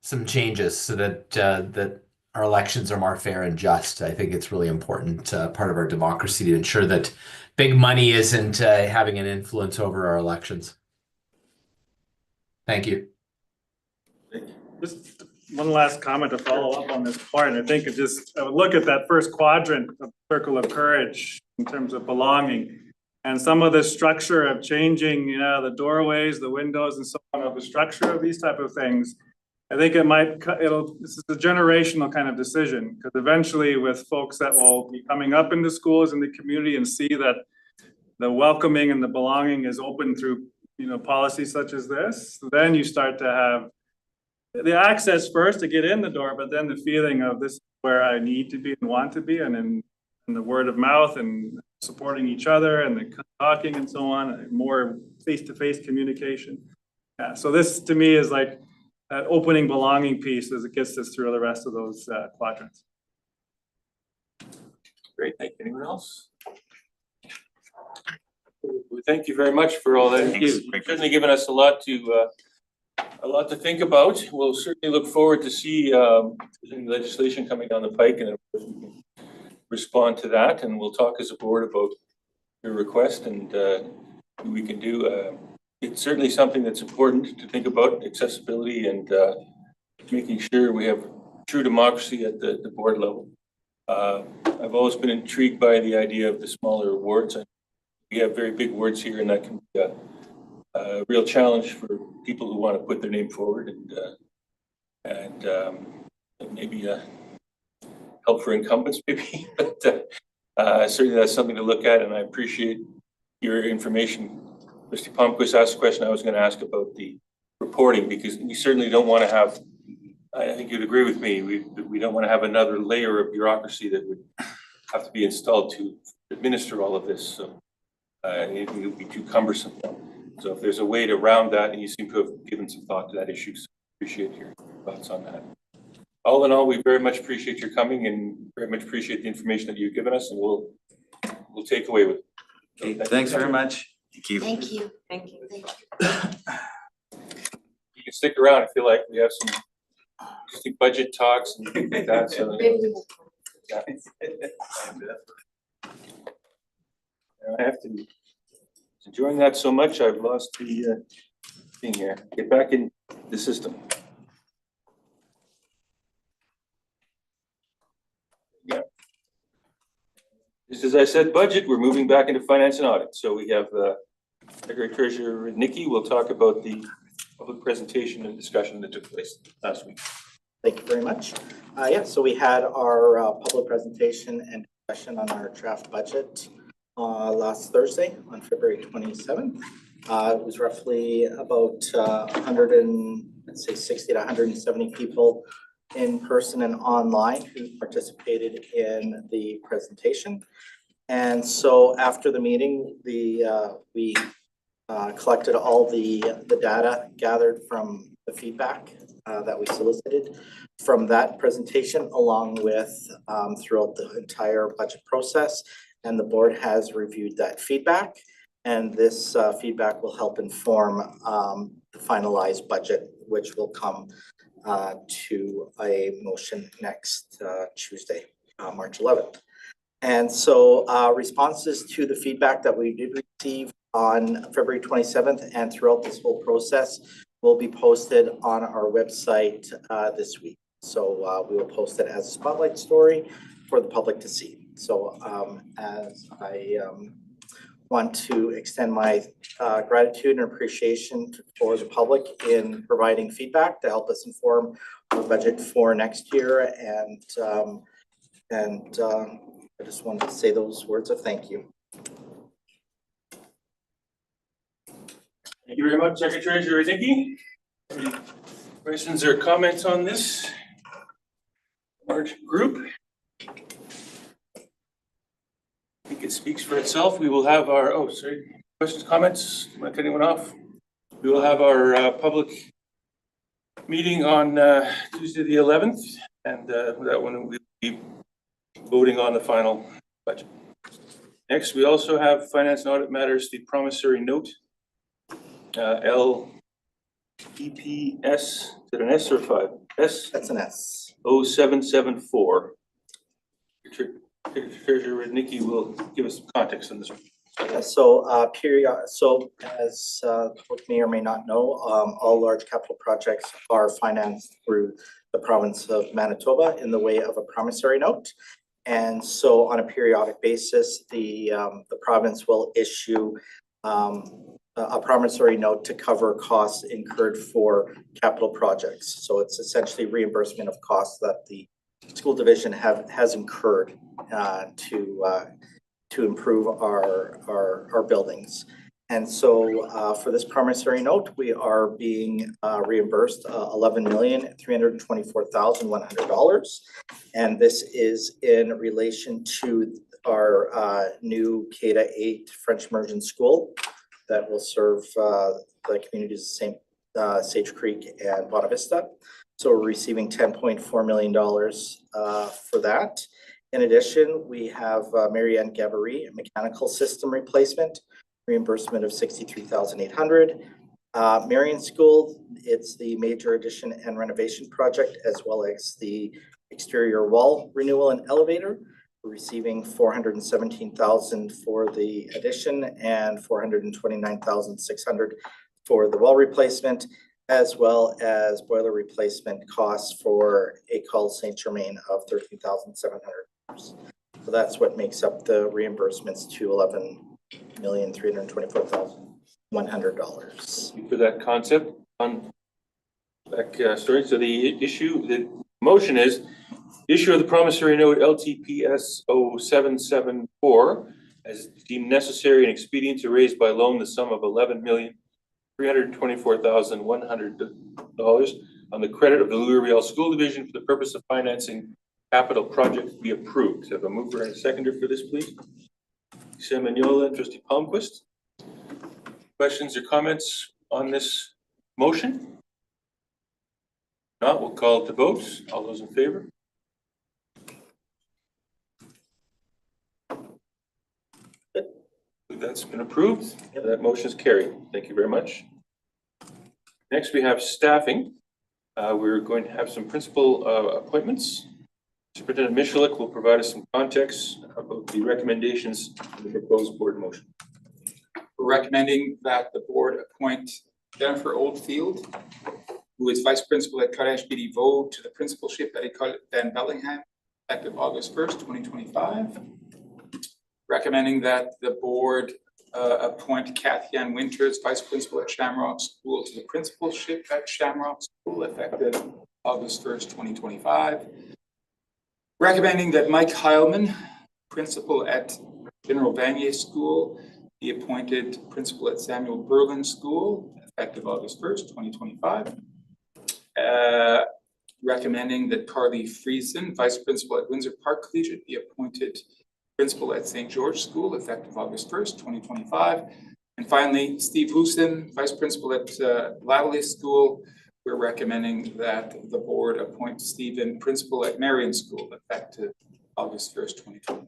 some changes so that our elections are more fair and just. I think it's really important part of our democracy to ensure that big money isn't having an influence over our elections. Thank you. Just one last comment to follow up on this point. I think I would look at that first quadrant of Circle of Courage in terms of belonging. And some of the structure of changing, the doorways, the windows and so on, of the structure of these type of things. I think this is a generational kind of decision, because eventually with folks that will be coming up into schools in the community and see that the welcoming and the belonging is open through, policies such as this, then you start to have the access first to get in the door, but then the feeling of this is where I need to be and want to be, and in the word of mouth and supporting each other and the talking and so on, more face-to-face communication. Yeah, so this to me is like that opening belonging piece as it gets us through the rest of those quadrants. Great, thank you. Anyone else? Well, thank you very much for all that. You've certainly given us a lot to think about. We'll certainly look forward to see any legislation coming down the pike, and we can respond to that, and we'll talk as a board about your request and what we can do. It's certainly something that's important to think about, accessibility and making sure we have true democracy at the board level. I've always been intrigued by the idea of the smaller wards. We have very big wards here, and that can be a real challenge for people who want to put their name forward and maybe help for incumbents maybe, but certainly that's something to look at, and I appreciate your information. Mr. Palmquist asked a question I was going to ask about the reporting, because we certainly don't want to have, I think you'd agree with me, we don't want to have another layer of bureaucracy that would have to be installed to administer all of this, so it would be too cumbersome. So if there's a way to round that, and you seem to have given some thought to that issue, so appreciate your thoughts on that. All in all, we very much appreciate your coming and very much appreciate the information that you've given us, and we'll take away with it. Okay, thanks very much. Thank you. Thank you. Thank you. Thank you. You can stick around. I feel like we have some interesting budget talks and things like that, so. Yeah. I have to, enjoying that so much, I've lost the thing here. Get back in the system. Yeah. Just as I said, budget, we're moving back into finance and audit. So we have Secretary Treasurer Nikki will talk about the public presentation and discussion that took place last week. Thank you very much. So we had our public presentation and discussion on our draft budget last Thursday on February 27th. It was roughly about 60 to 170 people in person and online who participated in the presentation. And so after the meeting, we collected all the data gathered from the feedback that we solicited from that presentation, along with throughout the entire budget process. And the board has reviewed that feedback, and this feedback will help inform the finalized budget, which will come to a motion next Tuesday, March 11th. And so responses to the feedback that we did receive on February 27th and throughout this whole process will be posted on our website this week. So we will post it as a spotlight story for the public to see. So as I want to extend my gratitude and appreciation for the public in providing feedback to help us inform our budget for next year. And I just wanted to say those words of thank you. Thank you very much, Secretary Treasurer Nikki. Any questions or comments on this large group? it speaks for itself. We will have our, questions, comments? Am I cutting anyone off? We will have our public meeting on Tuesday, the 11th, and that one we'll be voting on the final budget. Next, we also have Finance and Audit Matters, the promissory note, LEPS, is it an S or 5? S? That's an S. 0774. Treasurer Nikki will give us some context on this one. So as public may or may not know, all large capital projects are financed through the province of Manitoba in the way of a promissory note. And so on a periodic basis, the province will issue a promissory note to cover costs incurred for capital projects. So it's essentially reimbursement of costs that the school division has incurred to improve our buildings. And so for this promissory note, we are being reimbursed $11,324,100. And this is in relation to our new K-8 French immersion school that will serve the communities of Sage Creek and Bonavista. Vista. So we're receiving $10.4 million for that. In addition, we have Marianne Gabory, mechanical system replacement, reimbursement of $63,800. Marion School, it's the major addition and renovation project, as well as the exterior wall renewal and elevator. We're receiving $417,000 for the addition and $429,600 for the wall replacement, as well as boiler replacement costs for École Saint-Germain of $13,700. So that's what makes up the reimbursements to $11,324,100. For that concept on back story. So the motion is issue of the promissory note LTPS 0774 as deemed necessary and expedient to raise by loan the sum of $11,324,100 on the credit of the Louisville School Division for the purpose of financing capital projects be approved. So have a mover and a seconder for this, please. Sam Mignola and Trustee Palmquist. Questions or comments on this motion? Not, we'll call it to vote. All those in favor? Good. That's been approved. That motion is carried. Thank you very much. Next, we have staffing. We're going to have some principal appointments. Superintendent Michalik will provide us some context about the recommendations in the proposed board motion. We're recommending that the board appoint Jennifer Oldfield, who is vice principal at Collège Béliveau, to the principalship at École Van Bellingham, effective August 1st, 2025. Recommending that the board appoint Kathy Ann Winters, vice principal at Shamrock School, to the principalship at Shamrock School, effective August 1st, 2025. Recommending that Mike Heilman, principal at General Vanier School, be appointed principal at Samuel Berlin School, effective August 1st, 2025. Recommending that Carly Friesen, vice principal at Windsor Park Collegiate, be appointed principal at St. George School, effective August 1st, 2025. And finally, Steve Houston, vice principal at Lavalley School. We're recommending that the board appoint Stephen principal at Marion School, effective August 1st, 2025.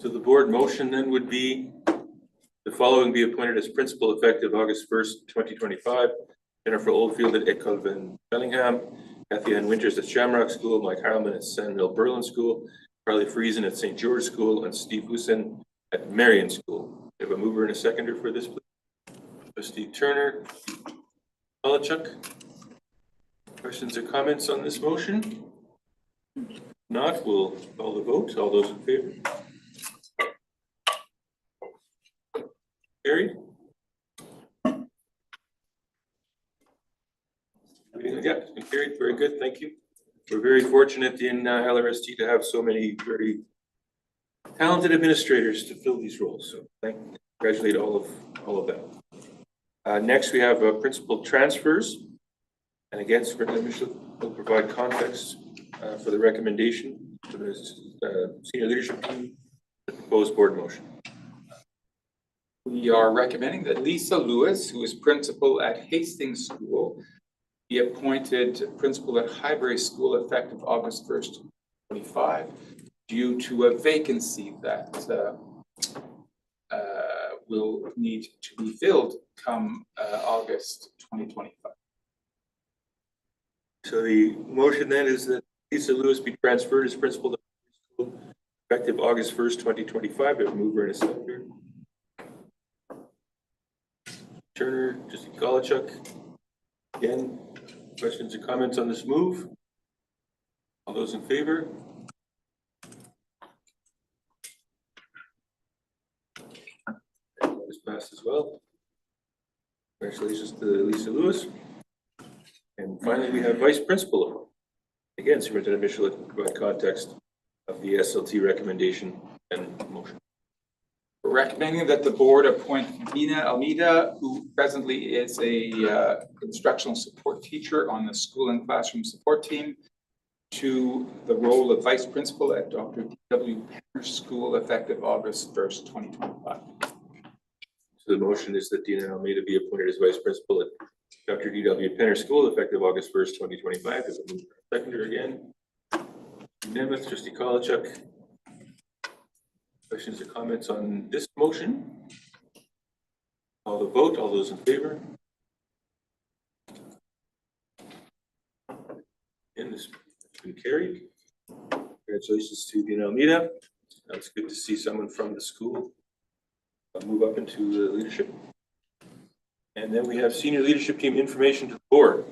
So the board motion then would be the following be appointed as principal effective August 1st, 2025. Jennifer Oldfield at École Van Bellingham, Kathy Ann Winters at Shamrock School, Mike Heilman at Samuel Berlin School, Carly Friesen at St. George School, and Steve Husin at Marion School. We have a mover and a seconder for this, please. Trustee Turner, Palachuk. Questions or comments on this motion? Not, we'll call the vote. All those in favor? Carried. Yeah, it's been carried. Very good. Thank you. We're very fortunate in LRST to have so many very talented administrators to fill these roles. So congratulate all of them. Next, we have principal transfers. And again, Superintendent Michalik will provide context for the recommendation. for the senior leadership team, the proposed board motion. We are recommending that Lisa Lewis, who is principal at Hastings School, be appointed principal at Highbury School effective August 1st, 2025, due to a vacancy that will need to be filled come August 2025. So the motion then is that Lisa Lewis be transferred as principal to Highbury School effective August 1st, 2025. We have a mover and a seconder. Turner, trustee Golachuk. Again, questions or comments on this move? All those in favor? This passed as well. Congratulations to Lisa Lewis. And finally, we have vice principal. Again, Superintendent Michelik will provide context of the SLT recommendation and motion. We're recommending that the board appoint Dina Almeida, who presently is a instructional support teacher on the school and classroom support team, to the role of vice principal at Dr. D.W. Penner School effective August 1st, 2025. So the motion is that Dina Almeida be appointed as vice principal at Dr. D.W. Penner School effective August 1st, 2025. Is a mover and seconder again. Unanimous, trustee Golachuk. Questions or comments on this motion? Call the vote. All those in favor? And this has been carried. Congratulations to Dina Almeida. It's good to see someone from the school move up into the leadership. And then we have senior leadership team information to the board.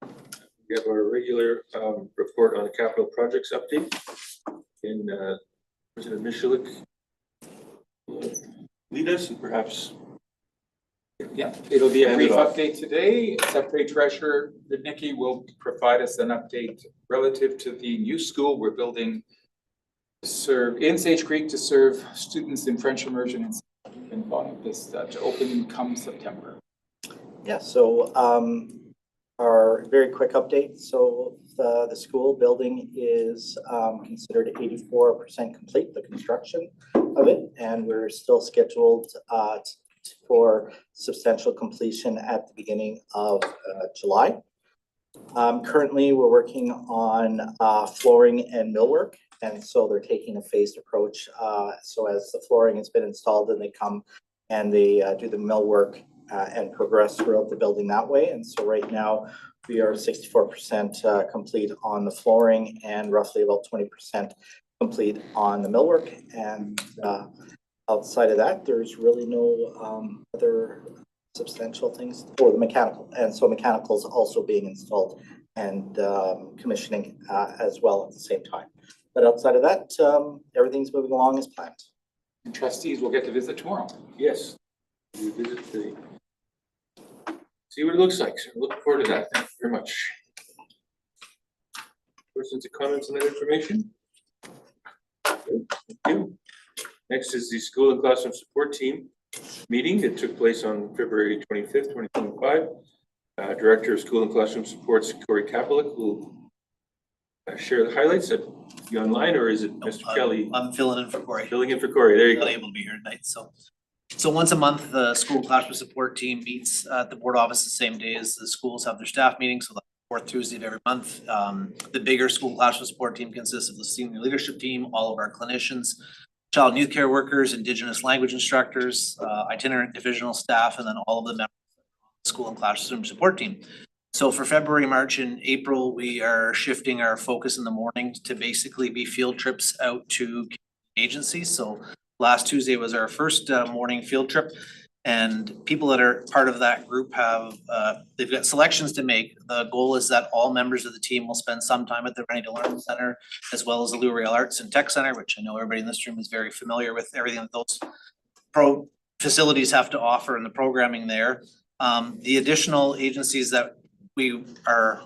We have our regular report on the capital projects update. And President Michelik will lead us and perhaps. Yeah, it'll be a hand it brief off. update today. Secretary Treasurer Nikki will provide us an update relative to the new school we're building to serve in Sage Creek to serve students in French immersion in Bonnie Vista to open come September. Yeah, so our very quick update. So the school building is considered 84% complete, the construction of it, and we're still scheduled for substantial completion at the beginning of July. Currently, we're working on flooring and millwork, and so they're taking a phased approach. So as the flooring has been installed, and they come and they do the millwork and progress throughout the building that way. And so right now we are 64% complete on the flooring and roughly about 20% complete on the millwork. And outside of that, there's really no other substantial things for the mechanical. And so mechanical is also being installed and commissioning as well at the same time. But outside of that, everything's moving along as planned. And trustees will get to visit tomorrow. Yes. We visit the. See what it looks like. So we're looking forward to that. Thank you very much. Questions or comments on that information? Good. Thank you. Next is the school and classroom support team meeting that took place on February 25th, 2025. Director of School and Classroom Supports, Corey Kapelik, will share the highlights. Are you online or is it Mr. Kelly? I'm filling in for Corey. Filling in for Corey. There you Not go. able to be here tonight, so once a month, the school and classroom support team meets at the board office the same day as the schools have their staff meetings, so the fourth Tuesday of every month. The bigger school and classroom support team consists of the senior leadership team, all of our clinicians, child and youth care workers, Indigenous language instructors, itinerant divisional staff, and then all of the members of the school and classroom support team. So for February, March, and April, we are shifting our focus in the morning to basically be field trips out to agencies. So last Tuesday was our first morning field trip, and people that are part of that group have, they've got selections to make. The goal is that all members of the team will spend some time at the Ready to Learn Center, as well as the Louis Riel Arts and Tech Center, which I know everybody in this room is very familiar with everything that those facilities have to offer and the programming there. The additional agencies that we are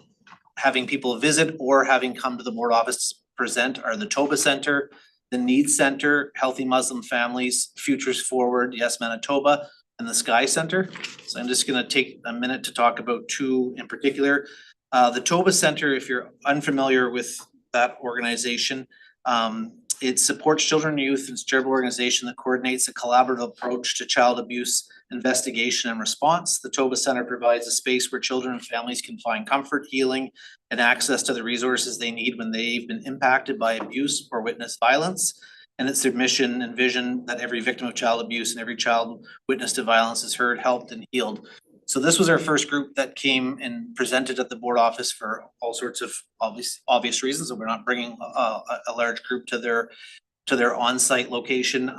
having people visit or having come to the board office to present are the Toba Center, the Needs Center, Healthy Muslim Families, Futures Forward, Yes Manitoba, and the Sky Center. So I'm just gonna take a minute to talk about two in particular. The Toba Center, if you're unfamiliar with that organization, It supports children and youth. It's a charitable organization that coordinates a collaborative approach to child abuse investigation and response. The Toba Center provides a space where children and families can find comfort, healing, and access to the resources they need when they've been impacted by abuse or witnessed violence. And it's their mission and vision that every victim of child abuse and every child witness to violence is heard, helped, and healed. So this was our first group that came and presented at the board office for all sorts of obvious reasons, and we're not bringing a large group to their on-site location.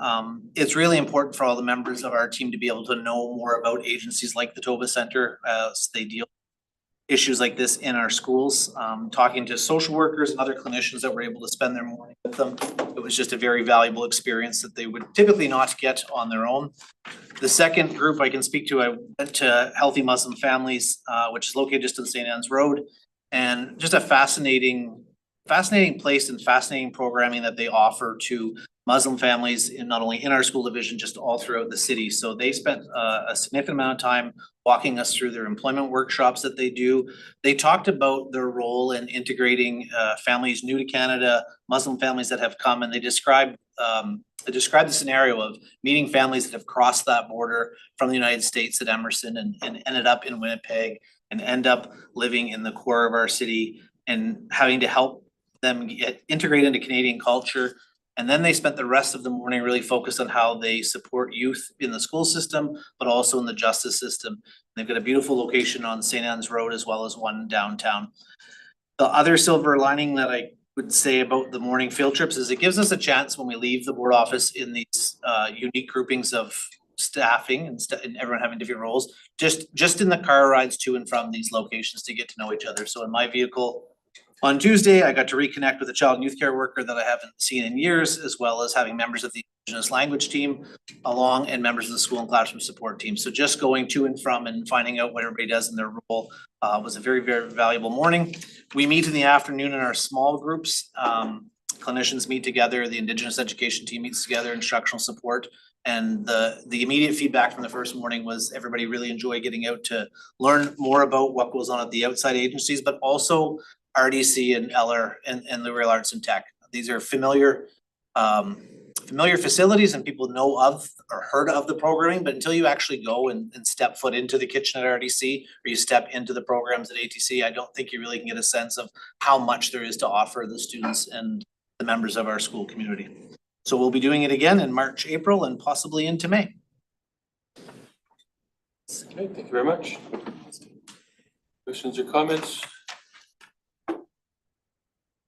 It's really important for all the members of our team to be able to know more about agencies like the Toba Center as they deal with issues like this in our schools. Talking to social workers and other clinicians that were able to spend their morning with them, it was just a very valuable experience that they would typically not get on their own. The second group I can speak to, I went to Healthy Muslim Families, which is located just on St. Anne's Road, and just a fascinating place and fascinating programming that they offer to Muslim families in not only in our school division, just all throughout the city. So they spent a significant amount of time walking us through their employment workshops that they do. They talked about their role in integrating families new to Canada, Muslim families that have come, and they described the scenario of meeting families that have crossed that border from the United States at Emerson and ended up in Winnipeg and end up living in the core of our city and having to help them get integrated into Canadian culture. And then they spent the rest of the morning really focused on how they support youth in the school system, but also in the justice system. They've got a beautiful location on St. Anne's Road as well as one downtown. The other silver lining that I would say about the morning field trips is it gives us a chance when we leave the board office in these unique groupings of staffing and everyone having different roles, just in the car rides to and from these locations to get to know each other. So in my vehicle, on Tuesday, I got to reconnect with a child and youth care worker that I haven't seen in years, as well as having members of the Indigenous language team along and members of the school and classroom support team. So just going to and from and finding out what everybody does in their role was a very, very valuable morning. We meet in the afternoon in our small groups. Clinicians meet together, the Indigenous education team meets together, instructional support. And the immediate feedback from the first morning was everybody really enjoyed getting out to learn more about what goes on at the outside agencies, but also RDC and Eller and Liberal Arts and Tech. These are familiar facilities and people know of or heard of the programming, but until you actually go and step foot into the kitchen at RDC or you step into the programs at ATC, I don't think you really can get a sense of how much there is to offer the students and the members of our school community. So we'll be doing it again in March, April, and possibly into May. Okay, thank you very much. Questions or comments?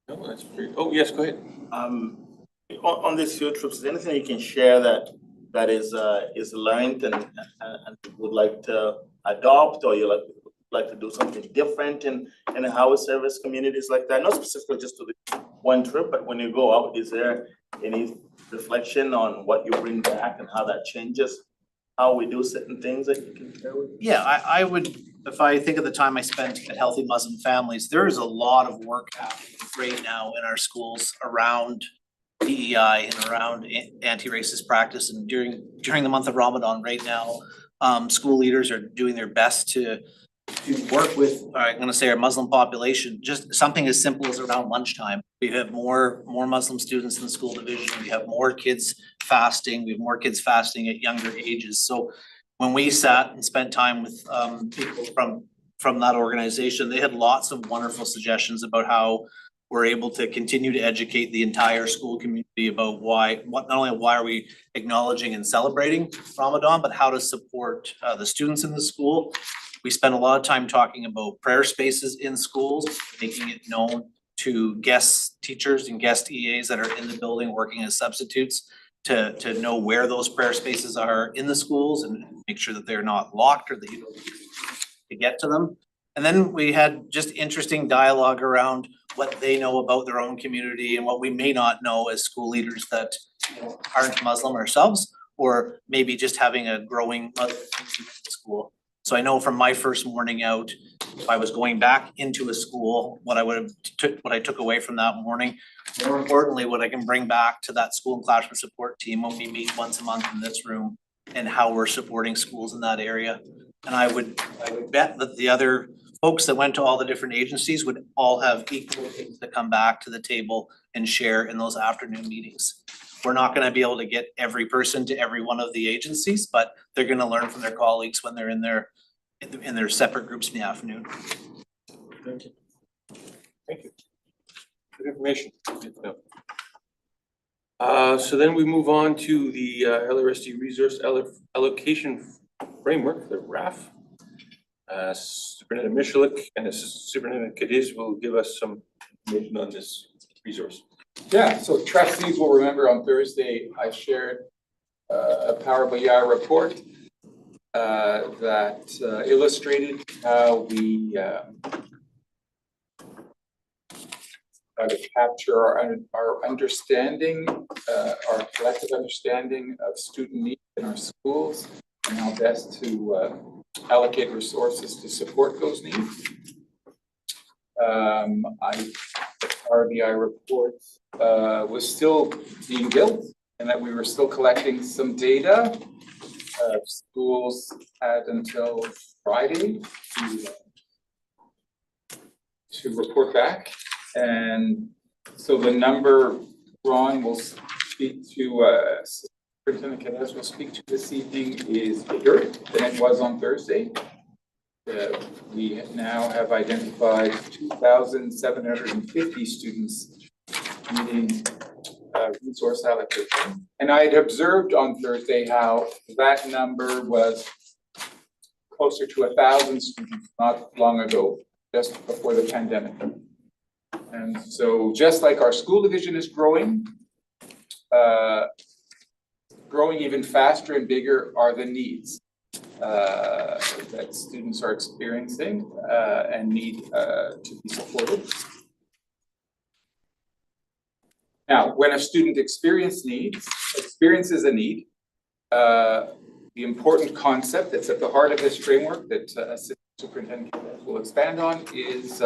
No, that's pretty, oh, yes, go ahead. On these field trips, is there anything you can share that is learned and would like to adopt, or you like to do something different in how we service communities like that? Not specifically just to the one trip, but when you go out, is there any reflection on what you bring back and how that changes how we do certain things that you can share with? Yeah, I would, if I think of the time I spent at Healthy Muslim Families, there is a lot of work happening right now in our schools around DEI and around anti-racist practice. And during the month of Ramadan right now, school leaders are doing their best to work with, I'm gonna say, our Muslim population, just something as simple as around lunchtime. We have more Muslim students in the school division. We have more kids fasting. We have more kids fasting at younger ages. So when we sat and spent time with people from that organization, they had lots of wonderful suggestions about how we're able to continue to educate the entire school community about not only why are we acknowledging and celebrating Ramadan, but how to support the students in the school. We spend a lot of time talking about prayer spaces in schools, making it known to guest teachers and guest EAs that are in the building working as substitutes to know where those prayer spaces are in the schools and make sure that they're not locked or that you don't need to get to them. And then we had just interesting dialogue around what they know about their own community and what we may not know as school leaders that aren't Muslim ourselves, or maybe just having a growing Muslim community in the school. So I know from my first morning out, if I was going back into a school, what I took away from that morning, more importantly, what I can bring back to that school and classroom support team when we meet once a month in this room and how we're supporting schools in that area. And I would bet that the other folks that went to all the different agencies would all have equal things to come back to the table and share in those afternoon meetings. We're not gonna be able to get every person to every one of the agencies, but they're gonna learn from their colleagues when they're in their separate groups in the afternoon. Thank you. Thank you. Good information. So then we move on to the LRSD resource allocation framework, the RAF. Superintendent Michalik and Assistant Superintendent Cadiz will give us some information on this resource. Yeah, so trustees will remember on Thursday, I shared a Power BI report that illustrated how we how to capture our understanding, our collective understanding of student needs in our schools and how best to allocate resources to support those needs. Our BI report was still being built and that we were still collecting some data. Schools had until Friday to report back. And so the number Ron will speak to, Superintendent Cadiz will speak to this evening is bigger than it was on Thursday. We now have identified 2,750 students needing resource allocation. And I had observed on Thursday how that number was closer to 1,000 students not long ago, just before the pandemic. And so just like our school division is growing, growing even faster and bigger are the needs that students are experiencing and need to be supported. Now, when a student experiences a need, the important concept that's at the heart of this framework that Assistant Superintendent will expand on is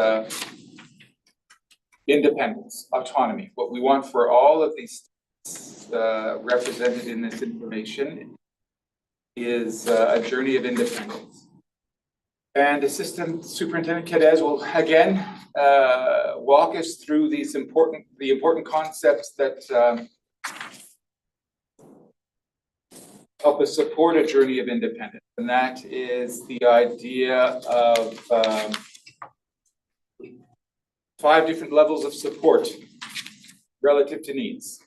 independence, autonomy. What we want for all of these represented in this information is a journey of independence. And Assistant Superintendent Cadiz will again walk us through the important concepts that help us support a journey of independence. And that is the idea of 5 different levels of support relative to needs: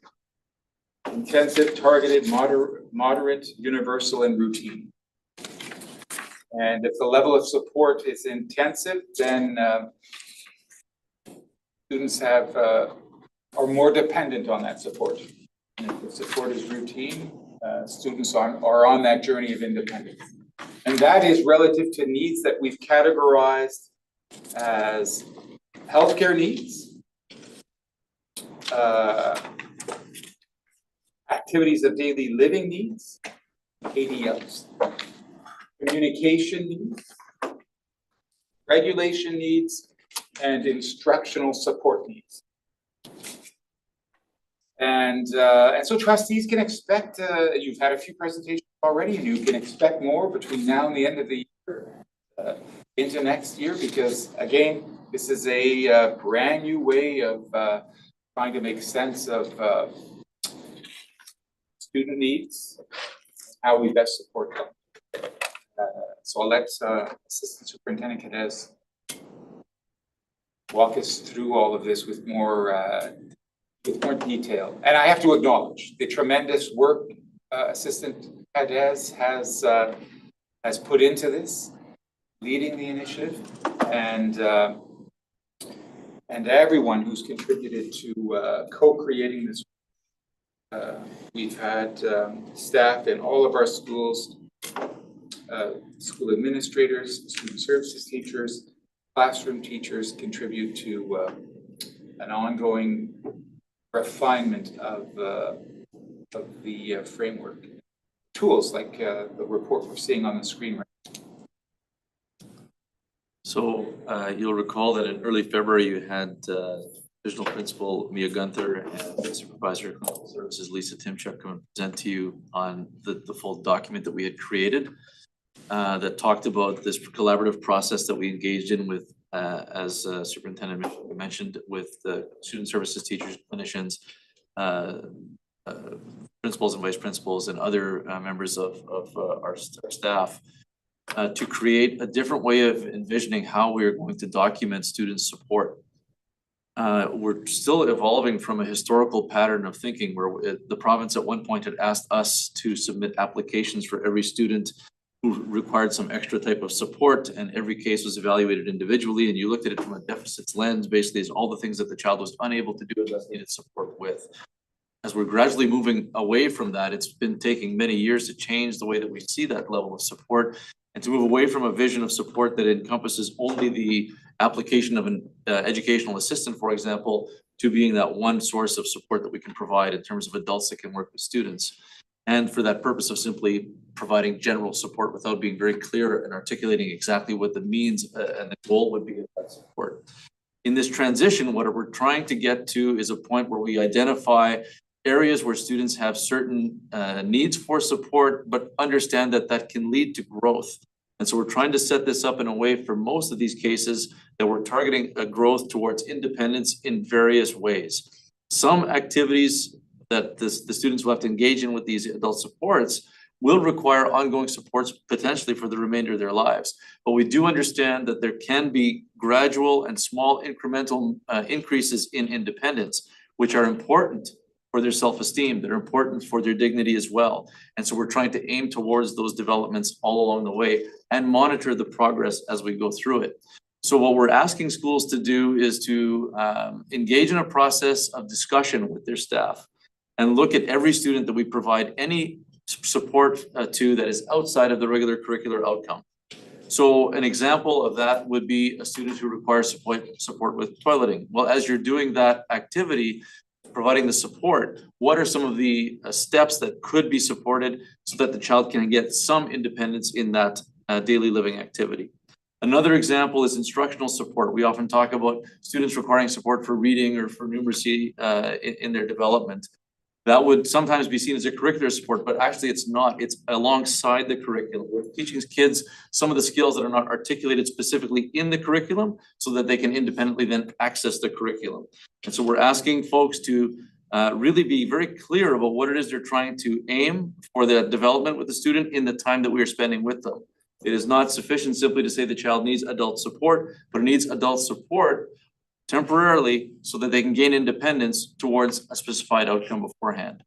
intensive, targeted, moderate, universal, and routine. And if the level of support is intensive, then students are more dependent on that support. And if the support is routine, students are on that journey of independence. And that is relative to needs that we've categorized as healthcare needs, activities of daily living needs, ADLs, communication needs, regulation needs, and instructional support needs. And so trustees can expect, you've had a few presentations already, and you can expect more between now and the end of the year into next year, because again, this is a brand new way of trying to make sense of student needs, how we best support them. So I'll let Assistant Superintendent Cadiz walk us through all of this with more detail. And I have to acknowledge the tremendous work Assistant Cadiz has put into this, leading the initiative, and everyone who's contributed to co-creating this. We've had staff in all of our schools, school administrators, student services teachers, classroom teachers contribute to an ongoing refinement of the framework. Tools like the report we're seeing on the screen right now. So you'll recall that in early February, you had Divisional Principal Mia Gunther and Supervisor of Clinical Services Lisa Timchuk come and present to you on the full document that we had created. that talked about this collaborative process that we engaged in with, as Superintendent mentioned, with the student services teachers, clinicians, principals and vice principals and other members of our staff to create a different way of envisioning how we are going to document student support. We're still evolving from a historical pattern of thinking where the province at one point had asked us to submit applications for every student who required some extra type of support, and every case was evaluated individually, and you looked at it from a deficits lens, basically as all the things that the child was unable to do and thus needed support with. As we're gradually moving away from that, it's been taking many years to change the way that we see that level of support and to move away from a vision of support that encompasses only the application of an educational assistant, for example, to being that one source of support that we can provide in terms of adults that can work with students. And for that purpose of simply providing general support without being very clear and articulating exactly what the means and the goal would be of that support. In this transition, what we're trying to get to is a point where we identify areas where students have certain needs for support, but understand that that can lead to growth. And so we're trying to set this up in a way for most of these cases that we're targeting a growth towards independence in various ways. Some activities that the students will have to engage in with these adult supports will require ongoing supports potentially for the remainder of their lives. But we do understand that there can be gradual and small incremental increases in independence, which are important for their self-esteem, that are important for their dignity as well. And so we're trying to aim towards those developments all along the way and monitor the progress as we go through it. So what we're asking schools to do is to engage in a process of discussion with their staff and look at every student that we provide any support to that is outside of the regular curricular outcome. So an example of that would be a student who requires support with toileting. Well, as you're doing that activity, providing the support, what are some of the steps that could be supported so that the child can get some independence in that daily living activity? Another example is instructional support. We often talk about students requiring support for reading or for numeracy in their development. That would sometimes be seen as a curricular support, but actually it's not. It's alongside the curriculum. We're teaching kids some of the skills that are not articulated specifically in the curriculum so that they can independently then access the curriculum. And so we're asking folks to really be very clear about what it is they're trying to aim for the development with the student in the time that we are spending with them. It is not sufficient simply to say the child needs adult support, but it needs adult support temporarily so that they can gain independence towards a specified outcome beforehand.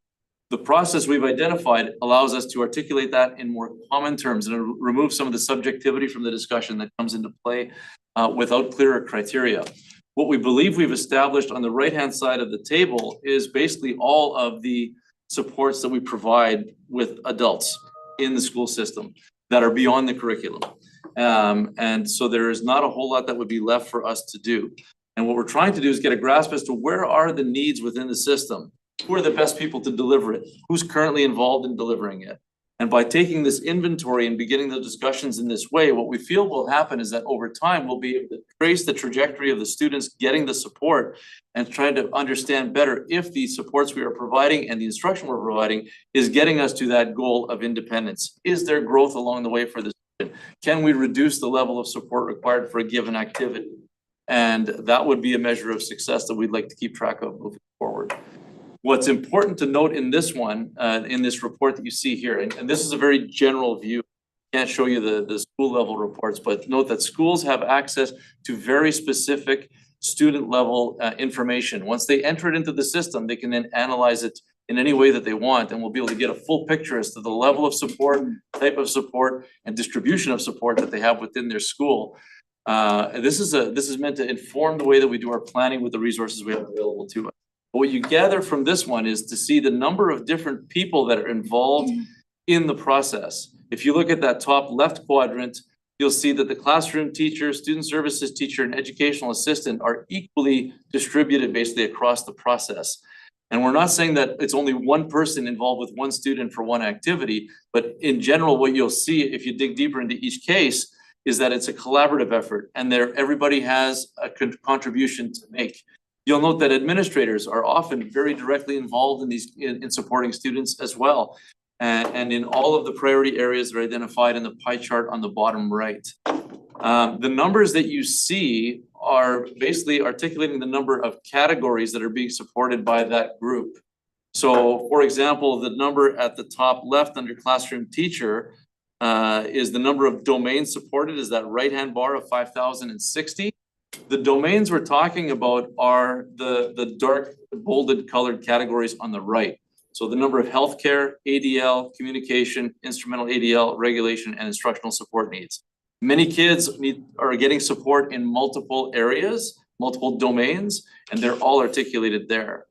The process we've identified allows us to articulate that in more common terms and remove some of the subjectivity from the discussion that comes into play without clearer criteria. What we believe we've established on the right-hand side of the table is basically all of the supports that we provide with adults in the school system that are beyond the curriculum. And so there is not a whole lot that would be left for us to do. And what we're trying to do is get a grasp as to where are the needs within the system? Who are the best people to deliver it? Who's currently involved in delivering it? And by taking this inventory and beginning the discussions in this way, what we feel will happen is that over time, we'll be able to trace the trajectory of the students getting the support and trying to understand better if the supports we are providing and the instruction we're providing is getting us to that goal of independence. Is there growth along the way for the student? Can we reduce the level of support required for a given activity? And that would be a measure of success that we'd like to keep track of moving forward. What's important to note in this one, in this report that you see here, and this is a very general view, can't show you the school level reports, but note that schools have access to very specific student level information. Once they enter it into the system, they can then analyze it in any way that they want, and we'll be able to get a full picture as to the level of support, type of support, and distribution of support that they have within their school. This is meant to inform the way that we do our planning with the resources we have available to us. But what you gather from this one is to see the number of different people that are involved in the process. If you look at that top left quadrant, you'll see that the classroom teacher, student services teacher, and educational assistant are equally distributed basically across the process. And we're not saying that it's only one person involved with one student for one activity, but in general, what you'll see if you dig deeper into each case is that it's a collaborative effort and everybody has a contribution to make. You'll note that administrators are often very directly involved in supporting students as well. and in all of the priority areas that are identified in the pie chart on the bottom right. The numbers that you see are basically articulating the number of categories that are being supported by that group. So, for example, the number at the top left under classroom teacher is the number of domains supported, is that right-hand bar of 5,060. The domains we're talking about are the dark bolded colored categories on the right. So the number of healthcare, ADL, communication, instrumental ADL, regulation, and instructional support needs. Many kids are getting support in multiple areas, multiple domains, and they're all articulated there.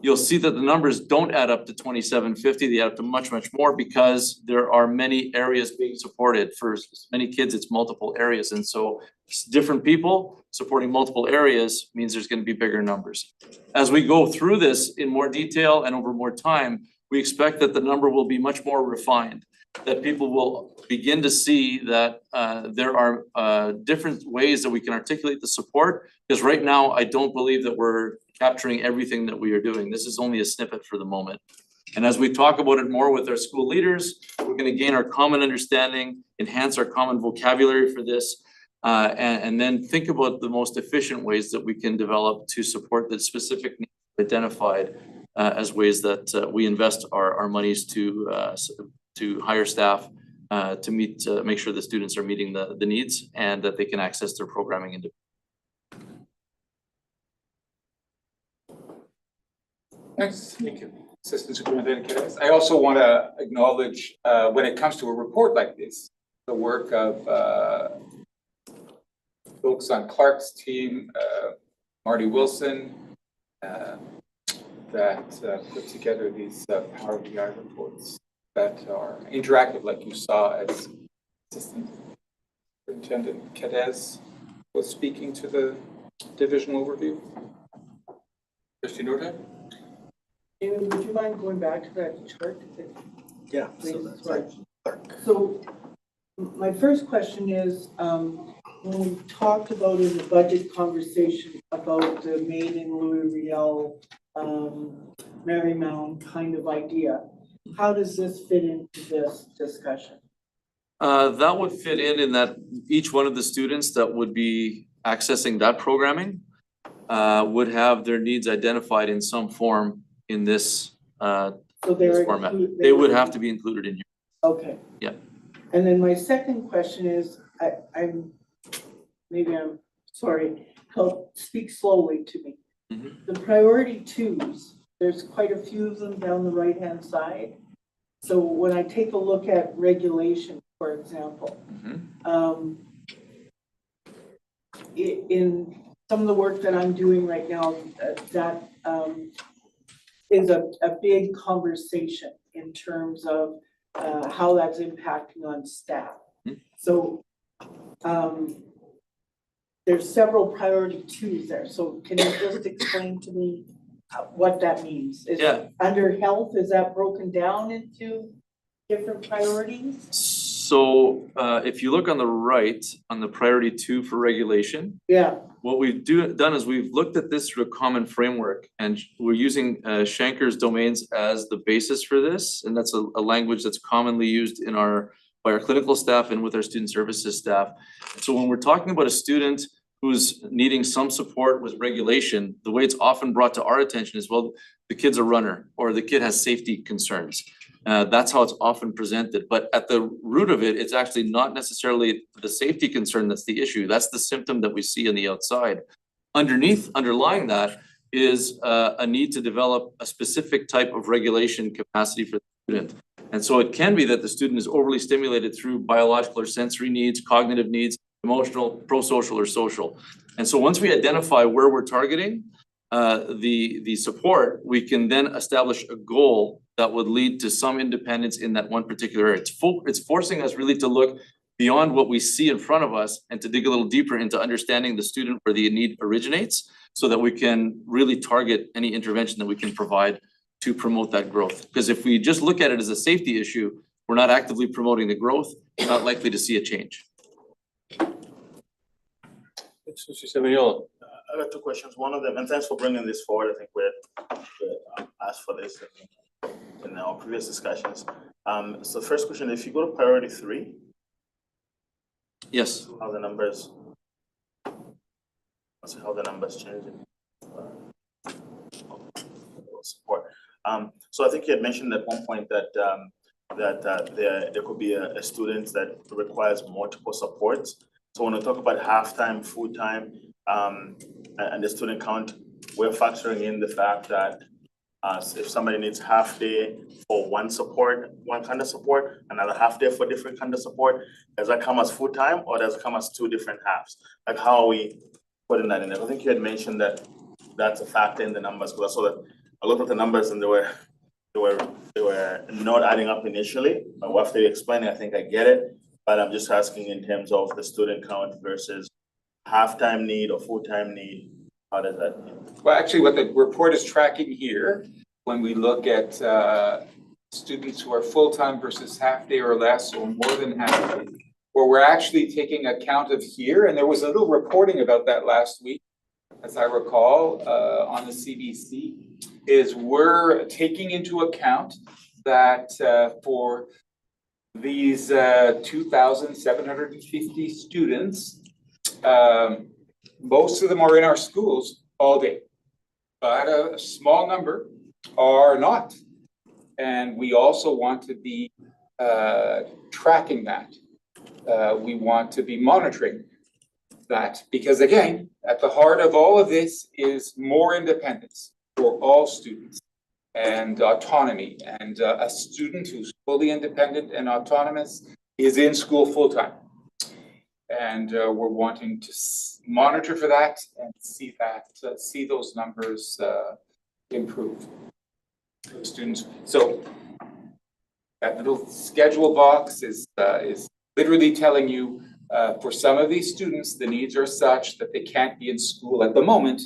You'll see that the numbers don't add up to 2,750, they add up to much, much more because there are many areas being supported. For many kids, it's multiple areas, and so different people supporting multiple areas means there's gonna be bigger numbers. As we go through this in more detail and over more time, we expect that the number will be much more refined, that people will begin to see that there are different ways that we can articulate the support, because right now, I don't believe that we're capturing everything that we are doing. This is only a snippet for the moment. And as we talk about it more with our school leaders, we're gonna gain our common understanding, enhance our common vocabulary for this, and then think about the most efficient ways that we can develop to support the specific needs identified as ways that we invest our monies to hire staff to make sure the students are meeting the needs and that they can access their programming independently. Thanks, thank you, Assistant Superintendent Kedez. I also want to acknowledge, when it comes to a report like this, the work of folks on Clark's team, Marty Wilson, that put together these Power BI reports that are interactive, like you saw as Assistant Superintendent Kedez was speaking to the division overview. Trustee Nordheim? David, would you mind going back to that chart? Yeah, Please, so that's sorry. Clark. So my first question is, when we talked about in the budget conversation about the Maine and Louis Riel, Marymount kind of idea, how does this fit into this discussion? That would fit in that each one of the students that would be accessing that programming would have their needs identified in some form in this So they're format. included. They would have to be included in here. Okay. Yeah. And then my second question is, I'm sorry, speak slowly to me. Mhm. The priority twos, there's quite a few of them down the right-hand side. So when I take a look at regulation, for example, in some of the work that I'm doing right now, that is a big conversation in terms of how that's impacting on staff. So there's several priority twos there. So can you just explain to me what that means? Is Yeah. under health, is that broken down into different priorities? So if you look on the right, on the priority 2 for regulation, Yeah. what we've done is we've looked at this through a common framework, and we're using Shanker's domains as the basis for this, and that's a language that's commonly used by our clinical staff and with our student services staff. So when we're talking about a student who's needing some support with regulation, the way it's often brought to our attention is, well, the kid's a runner or the kid has safety concerns. That's how it's often presented, but at the root of it, it's actually not necessarily the safety concern that's the issue. That's the symptom that we see on the outside. Underlying that is a need to develop a specific type of regulation capacity for the student. And so it can be that the student is overly stimulated through biological or sensory needs, cognitive needs, emotional, pro-social, or social. And so once we identify where we're targeting the support, we can then establish a goal that would lead to some independence in that one particular area. It's forcing us really to look beyond what we see in front of us and to dig a little deeper into understanding the student where the need originates, so that we can really target any intervention that we can provide to promote that growth. Because if we just look at it as a safety issue, we're not actively promoting the growth, we're not likely to see a change. Mr. Seminola. I got two questions. One of them, and thanks for bringing this forward. I think we asked for this in our previous discussions. So first question, if you go to priority 3, Yes. how the numbers, let's see how the numbers changing. Support. So I think you had mentioned at one point that there could be a student that requires multiple supports. So when we talk about half-time, full-time, and the student count, we're factoring in the fact that if somebody needs half day for one kind of support, another half day for different kind of support, does that come as full-time or does it come as 2 different halves? Like how are we putting that in there? I think you had mentioned that that's a factor in the numbers, because I saw that I looked at the numbers and they were not adding up initially, but after you explaining, I think I get it. But I'm just asking in terms of the student count versus half-time need or full-time need, how does that? Well, actually, what the report is tracking here, when we look at students who are full-time versus half-day or less, or more than half-day, where we're actually taking account of here, and there was a little reporting about that last week, as I recall, on the CBC, is we're taking into account that for these 2,750 students, most of them are in our schools all day, but a small number are not. And we also want to be tracking that. We want to be monitoring that, because again, at the heart of all of this is more independence for all students and autonomy. And a student who's fully independent and autonomous is in school full-time. And we're wanting to monitor for that and see those numbers improve for students. So that little schedule box is literally telling you for some of these students, the needs are such that they can't be in school at the moment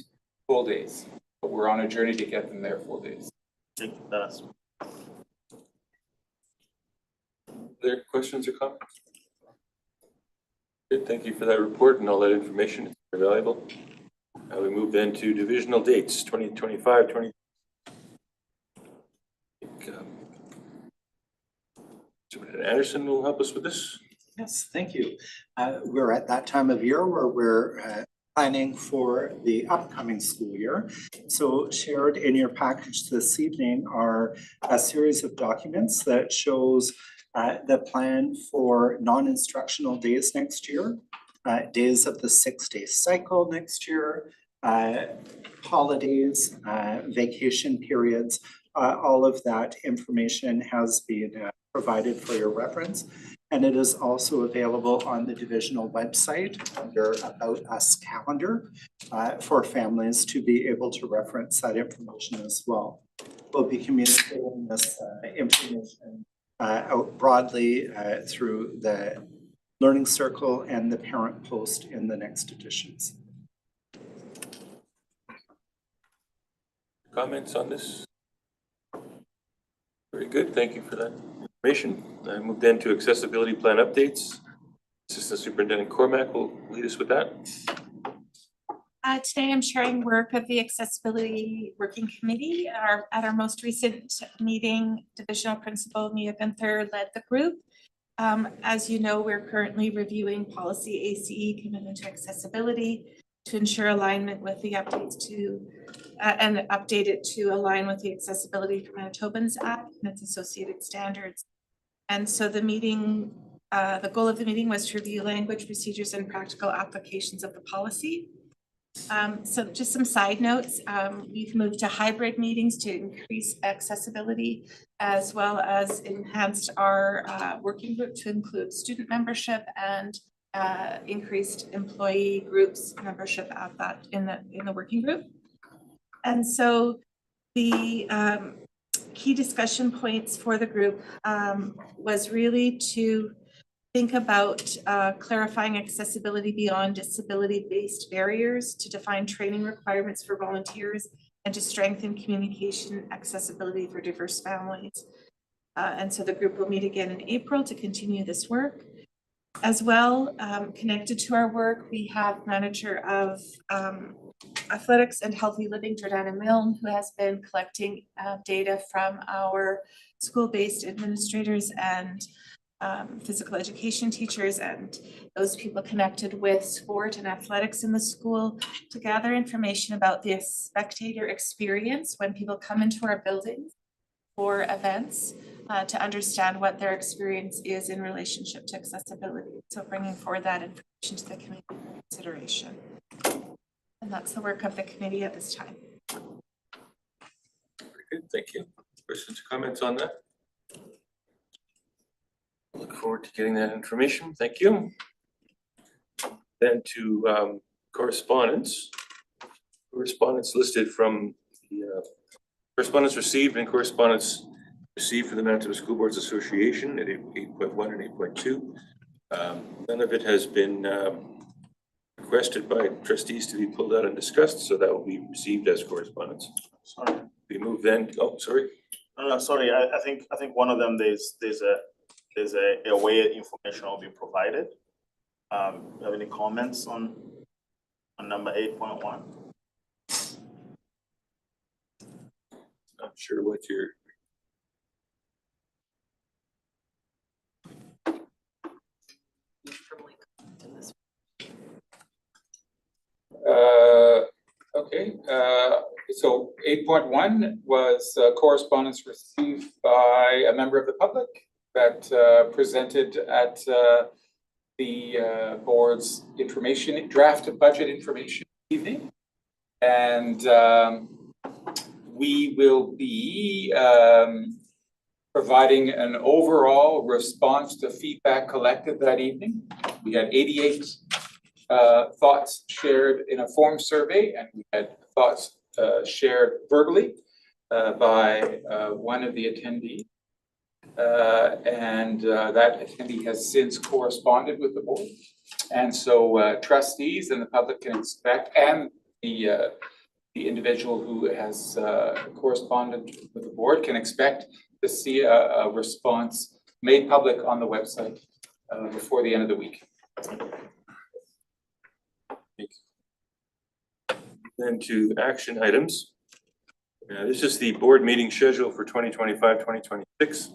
full days. But we're on a journey to get them there full days. Thank you, Dennis. Other questions or comments? Good, thank you for that report and all that information. It's very valuable. Now we move then to divisional dates, 2025, 20. Superintendent Anderson will help us with this. Yes, thank you. We're at that time of year where we're planning for the upcoming school year. So shared in your package this evening are a series of documents that shows the plan for non-instructional days next year, days of the 6-day cycle next year, holidays, vacation periods. All of that information has been provided for your reference. And it is also available on the divisional website under About Us calendar for families to be able to reference that information as well. We'll be communicating this information out broadly through the Learning Circle and the Parent Post in the next editions. Comments on this? Very good, thank you for that information. I move then to accessibility plan updates. Assistant Superintendent Cormack will lead us with that. Today I'm sharing work of the Accessibility Working Committee. At our most recent meeting, Divisional Principal Mia Gunther led the group. As you know, we're currently reviewing policy ACE commitment to accessibility to ensure alignment with the updates to and update it to align with the Accessibility for Manitobans Act and its associated standards. And so the meeting, the goal of the meeting was to review language, procedures, and practical applications of the policy. So just some side notes, we've moved to hybrid meetings to increase accessibility, as well as enhanced our working group to include student membership and increased employee groups membership at that in the working group. And so the key discussion points for the group was really to think about clarifying accessibility beyond disability-based barriers, to define training requirements for volunteers, and to strengthen communication accessibility for diverse families. And so the group will meet again in April to continue this work. As well, connected to our work, we have manager of Athletics and Healthy Living, Jordana Milne, who has been collecting data from our school-based administrators and physical education teachers and those people connected with sport and athletics in the school to gather information about the spectator experience when people come into our buildings for events, to understand what their experience is in relationship to accessibility. So bringing forward that information to the committee for consideration. And that's the work of the committee at this time. Very good, thank you. Questions or comments on that? Look forward to getting that information. Thank you. Then to correspondence. Correspondence listed from the correspondence received and correspondence received from the Manitoba School Boards Association at 8.1 and 8.2. None of it has been requested by trustees to be pulled out and discussed, so that will be received as correspondence. Sorry. We move then, oh, sorry. No, sorry, I think one of them, there's a way information will be provided. You have any comments on number 8.1? Not sure what you're. Okay, so 8.1 was correspondence received by a member of the public that presented at the board's draft budget information evening. And we will be providing an overall response to feedback collected that evening. We had 88 thoughts shared in a form survey, and we had thoughts shared verbally by one of the attendees. And that attendee has since corresponded with the board. And so trustees and the public can expect, and the individual who has corresponded with the board can expect to see a response made public on the website before the end of the week. Then to action items. This is the board meeting schedule for 2025-2026.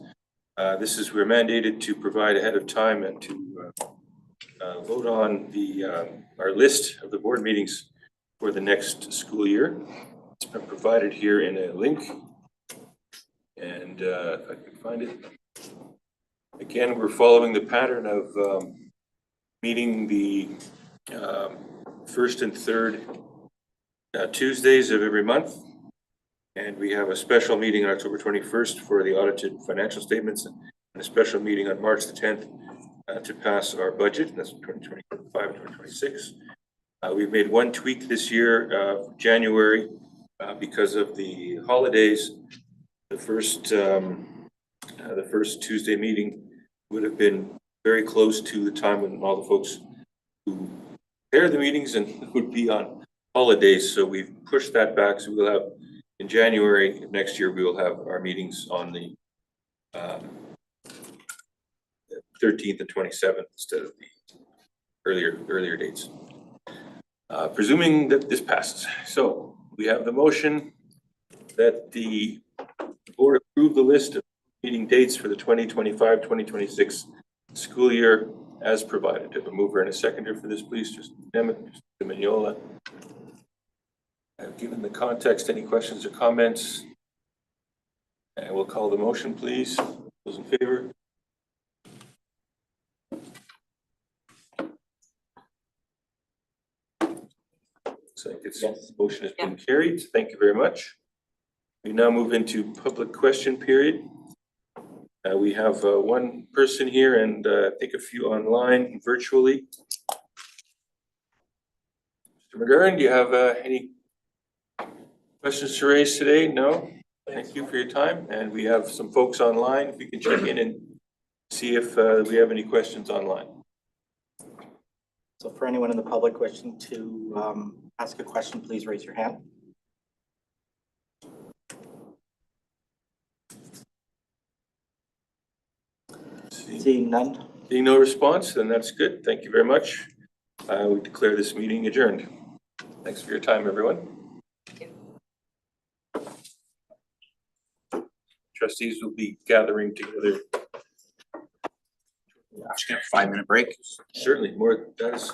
This is, we're mandated to provide ahead of time and to vote on our list of the board meetings for the next school year. It's been provided here in a link. And if I can find it. Again, we're following the pattern of meeting the first and third Tuesdays of every month. And we have a special meeting on October 21st for the audited financial statements and a special meeting on March the 10th to pass our budget. That's 2025 and 2026. We've made one tweak this year, January, because of the holidays. The first Tuesday meeting would have been very close to the time when all the folks who prepare the meetings and would be on holidays. So we've pushed that back. So we'll have in January of next year, we will have our meetings on the 13th and 27th instead of the earlier dates. Presuming that this passes. So we have the motion that the board approve the list of meeting dates for the 2025-2026 school year as provided. Have a mover and a seconder for this, please. Just Mr. Mignola. Given the context, any questions or comments? And we'll call the motion, please. Those in favor? Looks like it's, the motion has been carried. Thank you very much. We now move into public question period. We have one person here and I think a few online virtually. Mr. McGurn, do you have any questions to raise today? No? Thank you for your time. And we have some folks online. If you can check in and see if we have any questions online. So for anyone in the public wishing to ask a question, please raise your hand. Seeing none. Seeing no response, then that's good. Thank you very much. We declare this meeting adjourned. Thanks for your time, everyone. Trustees will be gathering together. Actually, 5-minute break. Certainly, more, that is